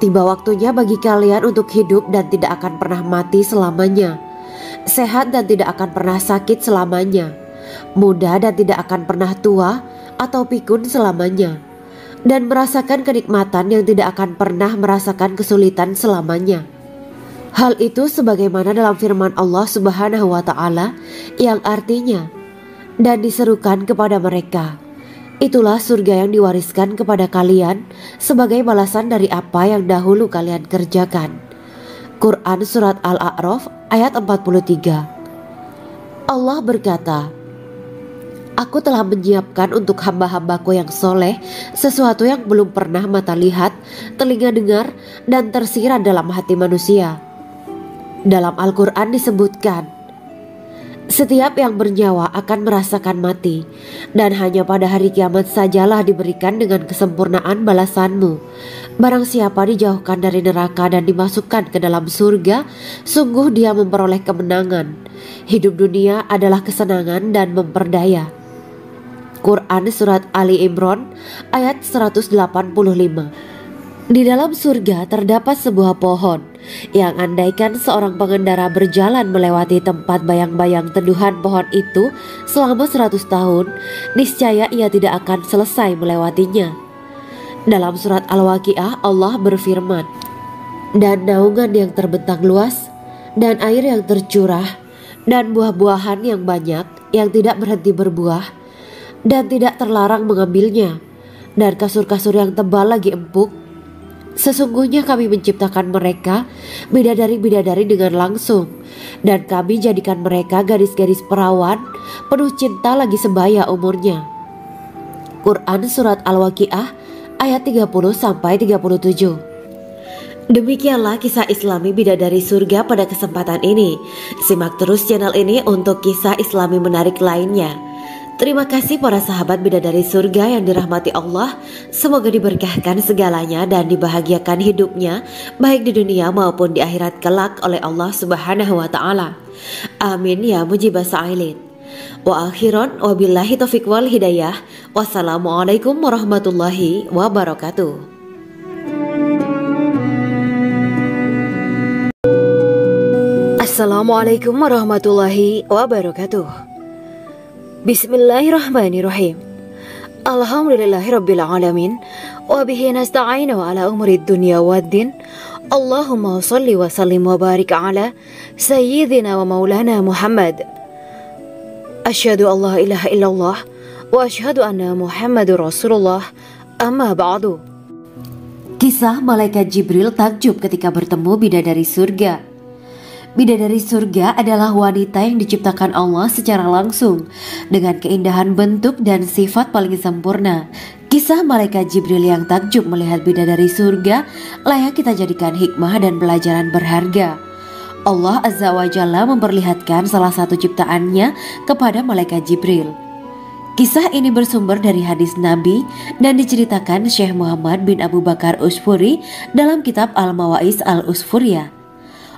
B: Tiba waktunya bagi kalian untuk hidup dan tidak akan pernah mati selamanya, sehat dan tidak akan pernah sakit selamanya, muda dan tidak akan pernah tua atau pikun selamanya, dan merasakan kenikmatan yang tidak akan pernah merasakan kesulitan selamanya. Hal itu sebagaimana dalam firman Allah Subhanahu wa Ta'ala yang artinya, dan diserukan kepada mereka, itulah surga yang diwariskan kepada kalian sebagai balasan dari apa yang dahulu kalian kerjakan. Quran Surat Al-A'raf ayat 43. Allah berkata, aku telah menyiapkan untuk hamba-hambaku yang soleh sesuatu yang belum pernah mata lihat, telinga dengar, dan tersirat dalam hati manusia. Dalam Al-Quran disebutkan, setiap yang bernyawa akan merasakan mati, dan hanya pada hari kiamat sajalah diberikan dengan kesempurnaan balasanmu. Barang siapa dijauhkan dari neraka dan dimasukkan ke dalam surga, sungguh dia memperoleh kemenangan. Hidup dunia adalah kesenangan dan memperdaya. Quran Surat Ali Imran ayat 185. Di dalam surga terdapat sebuah pohon yang andaikan seorang pengendara berjalan melewati tempat bayang-bayang teduhan pohon itu selama 100 tahun, niscaya ia tidak akan selesai melewatinya. Dalam surat Al-Waqiah Allah berfirman, dan naungan yang terbentang luas, dan air yang tercurah, dan buah-buahan yang banyak yang tidak berhenti berbuah, dan tidak terlarang mengambilnya, dan kasur-kasur yang tebal lagi empuk. Sesungguhnya kami menciptakan mereka bidadari-bidadari dengan langsung, dan kami jadikan mereka gadis-gadis perawan penuh cinta lagi sebaya umurnya. Quran Surat Al-Waqiah ayat 30-37. Demikianlah kisah Islami bidadari surga pada kesempatan ini. Simak terus channel ini untuk kisah Islami menarik lainnya. Terima kasih para sahabat bidadari surga yang dirahmati Allah. Semoga diberkahkan segalanya dan dibahagiakan hidupnya, baik di dunia maupun di akhirat kelak oleh Allah Subhanahu wa Ta'ala. Amin ya mujibah sa'ilin. Wa akhiran wabillahi taufiq wal hidayah. Wassalamualaikum warahmatullahi wabarakatuh.
A: Assalamualaikum warahmatullahi wabarakatuh. Bismillahirrahmanirrahim. Alhamdulillahirabbil alamin wa bihi nasta'inu ala umuri dunya waddin. Allahumma shalli wa sallim wa barik ala sayyidina wa maulana Muhammad. Asyhadu an la ilaha illallah wa asyhadu anna Muhammadur Rasulullah. Amma ba'du.
B: Kisah malaikat Jibril takjub ketika bertemu bidadari surga. Bidadari surga adalah wanita yang diciptakan Allah secara langsung dengan keindahan bentuk dan sifat paling sempurna. Kisah malaikat Jibril yang takjub melihat bidadari surga layak kita jadikan hikmah dan pelajaran berharga. Allah Azza wa Jalla memperlihatkan salah satu ciptaannya kepada malaikat Jibril. Kisah ini bersumber dari hadis Nabi dan diceritakan Syekh Muhammad bin Abu Bakar Usfuri dalam kitab Al-Mawaiz Al-Usfuriyah.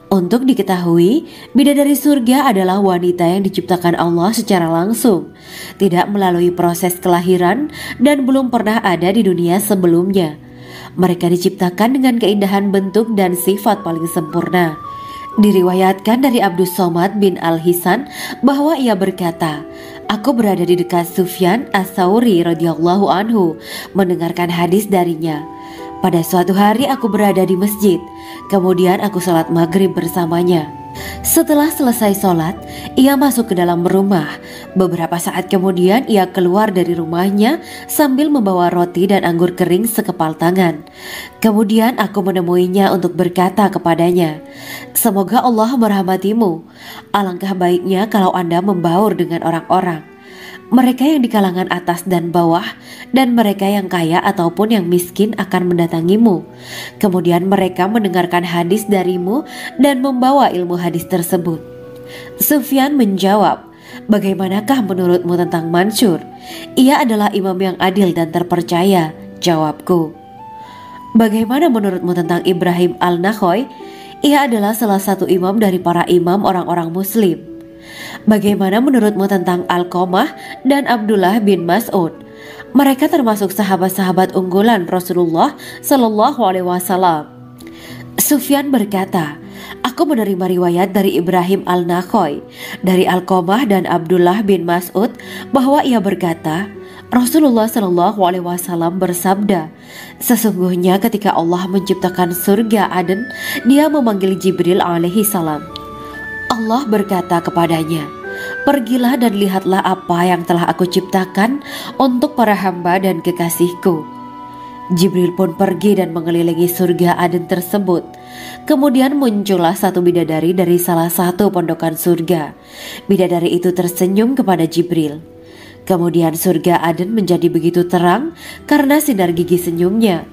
B: Untuk diketahui, bidadari surga adalah wanita yang diciptakan Allah secara langsung, tidak melalui proses kelahiran dan belum pernah ada di dunia sebelumnya. Mereka diciptakan dengan keindahan bentuk dan sifat paling sempurna. Diriwayatkan dari Abdus Somad bin Al-Hisan bahwa ia berkata, "Aku berada di dekat Sufyan As-Sauri radhiyallahu anhu mendengarkan hadis darinya. Pada suatu hari aku berada di masjid, kemudian aku sholat maghrib bersamanya. Setelah selesai sholat, ia masuk ke dalam rumah. Beberapa saat kemudian ia keluar dari rumahnya sambil membawa roti dan anggur kering sekepal tangan. Kemudian aku menemuinya untuk berkata kepadanya, 'Semoga Allah merahmatimu. Alangkah baiknya kalau Anda membaur dengan orang-orang. Mereka yang di kalangan atas dan bawah, dan mereka yang kaya ataupun yang miskin akan mendatangimu. Kemudian mereka mendengarkan hadis darimu dan membawa ilmu hadis tersebut.' Sufyan menjawab, 'Bagaimanakah menurutmu tentang Mansur? Ia adalah imam yang adil dan terpercaya.' Jawabku. 'Bagaimana menurutmu tentang Ibrahim Al-Nakhoy? Ia adalah salah satu imam dari para imam orang-orang muslim.' 'Bagaimana menurutmu tentang Alqamah dan Abdullah bin Mas'ud? Mereka termasuk sahabat-sahabat unggulan Rasulullah Shallallahu Alaihi Wasallam.' Sufyan berkata, 'Aku menerima riwayat dari Ibrahim Al-Nakhoy, dari Alqamah dan Abdullah bin Mas'ud bahwa ia berkata, Rasulullah Shallallahu Alaihi Wasallam bersabda, sesungguhnya ketika Allah menciptakan surga Aden, Dia memanggil Jibril alaihi salam. Allah berkata kepadanya, pergilah dan lihatlah apa yang telah aku ciptakan untuk para hamba dan kekasihku. Jibril pun pergi dan mengelilingi surga Aden tersebut. Kemudian muncullah satu bidadari dari salah satu pondokan surga. Bidadari itu tersenyum kepada Jibril. Kemudian surga Aden menjadi begitu terang karena sinar gigi senyumnya.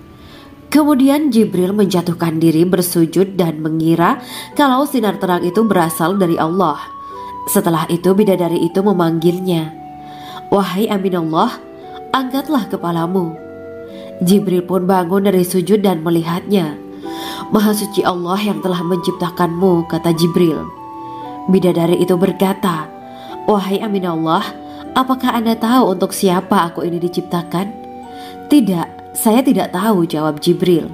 B: Kemudian Jibril menjatuhkan diri bersujud dan mengira kalau sinar terang itu berasal dari Allah. Setelah itu bidadari itu memanggilnya, wahai Aminullah, angkatlah kepalamu. Jibril pun bangun dari sujud dan melihatnya. Maha suci Allah yang telah menciptakanmu, kata Jibril. Bidadari itu berkata, wahai Aminullah, apakah Anda tahu untuk siapa aku ini diciptakan? Tidak, saya tidak tahu, jawab Jibril.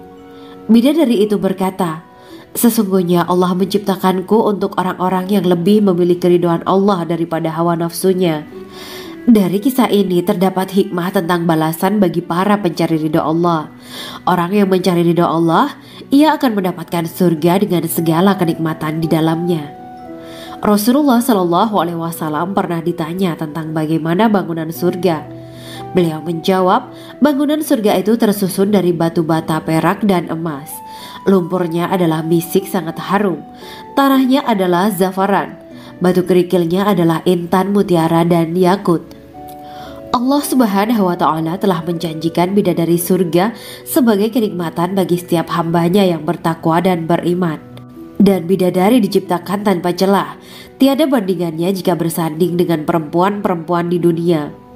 B: Bidadari itu berkata, sesungguhnya Allah menciptakanku untuk orang-orang yang lebih memilih keridhaan Allah daripada hawa nafsunya. Dari kisah ini terdapat hikmah tentang balasan bagi para pencari ridho Allah. Orang yang mencari ridho Allah, ia akan mendapatkan surga dengan segala kenikmatan di dalamnya. Rasulullah Shallallahu Alaihi Wasallam pernah ditanya tentang bagaimana bangunan surga. Beliau menjawab, bangunan surga itu tersusun dari batu bata, perak, dan emas. Lumpurnya adalah misik sangat harum. Tanahnya adalah zafaran. Batu kerikilnya adalah intan, mutiara, dan yakut. Allah Subhanahu wa Ta'ala telah menjanjikan bidadari surga sebagai kenikmatan bagi setiap hambanya yang bertakwa dan beriman. Dan bidadari diciptakan tanpa celah. Tiada bandingannya jika bersanding dengan perempuan-perempuan di dunia.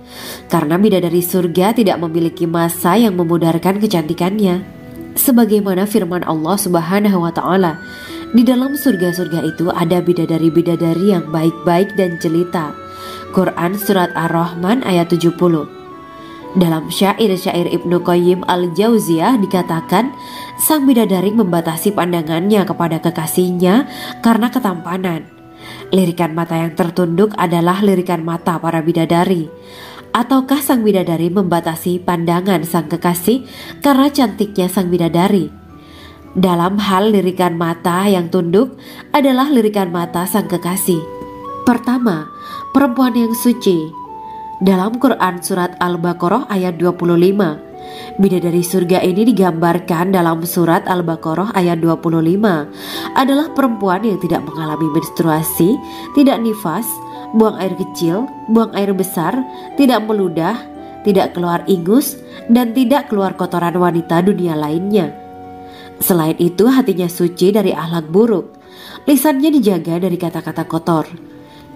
B: Karena bidadari surga tidak memiliki masa yang memudarkan kecantikannya. Sebagaimana firman Allah Subhanahu wa Ta'ala, di dalam surga-surga itu ada bidadari-bidadari yang baik-baik dan jelita. Quran Surat Ar-Rahman ayat 70. Dalam syair-syair Ibnu Qayyim Al-Jauziyah dikatakan, sang bidadari membatasi pandangannya kepada kekasihnya karena ketampanan. Lirikan mata yang tertunduk adalah lirikan mata para bidadari. Ataukah sang bidadari membatasi pandangan sang kekasih karena cantiknya sang bidadari? Dalam hal lirikan mata yang tunduk adalah lirikan mata sang kekasih. Pertama, perempuan yang suci. Dalam Quran Surat Al-Baqarah ayat 25, bidadari surga ini digambarkan dalam Surat Al-Baqarah ayat 25 adalah perempuan yang tidak mengalami menstruasi, tidak nifas, buang air kecil, buang air besar, tidak meludah, tidak keluar ingus, dan tidak keluar kotoran wanita dunia lainnya. Selain itu, hatinya suci dari akhlak buruk, lisannya dijaga dari kata-kata kotor.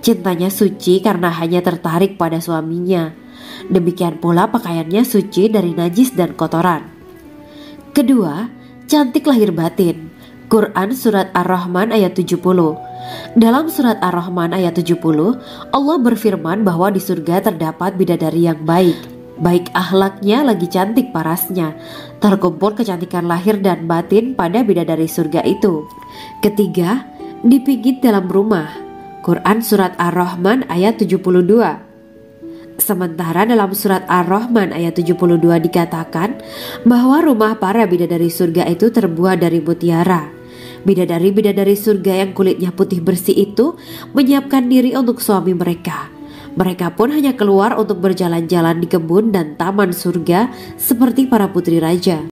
B: Cintanya suci karena hanya tertarik pada suaminya. Demikian pula pakaiannya suci dari najis dan kotoran. Kedua, cantik lahir batin. Quran Surat Ar-Rahman ayat 70. Dalam Surat Ar-Rahman ayat 70, Allah berfirman bahwa di surga terdapat bidadari yang baik. Baik akhlaknya lagi cantik parasnya. Terkumpul kecantikan lahir dan batin pada bidadari surga itu. Ketiga, dipijit dalam rumah. Quran Surat Ar-Rahman ayat 72. Sementara dalam Surat Ar-Rahman ayat 72 dikatakan bahwa rumah para bidadari surga itu terbuat dari mutiara. Bidadari-bidadari surga yang kulitnya putih bersih itu menyiapkan diri untuk suami mereka. Mereka pun hanya keluar untuk berjalan-jalan di kebun dan taman surga seperti para putri raja.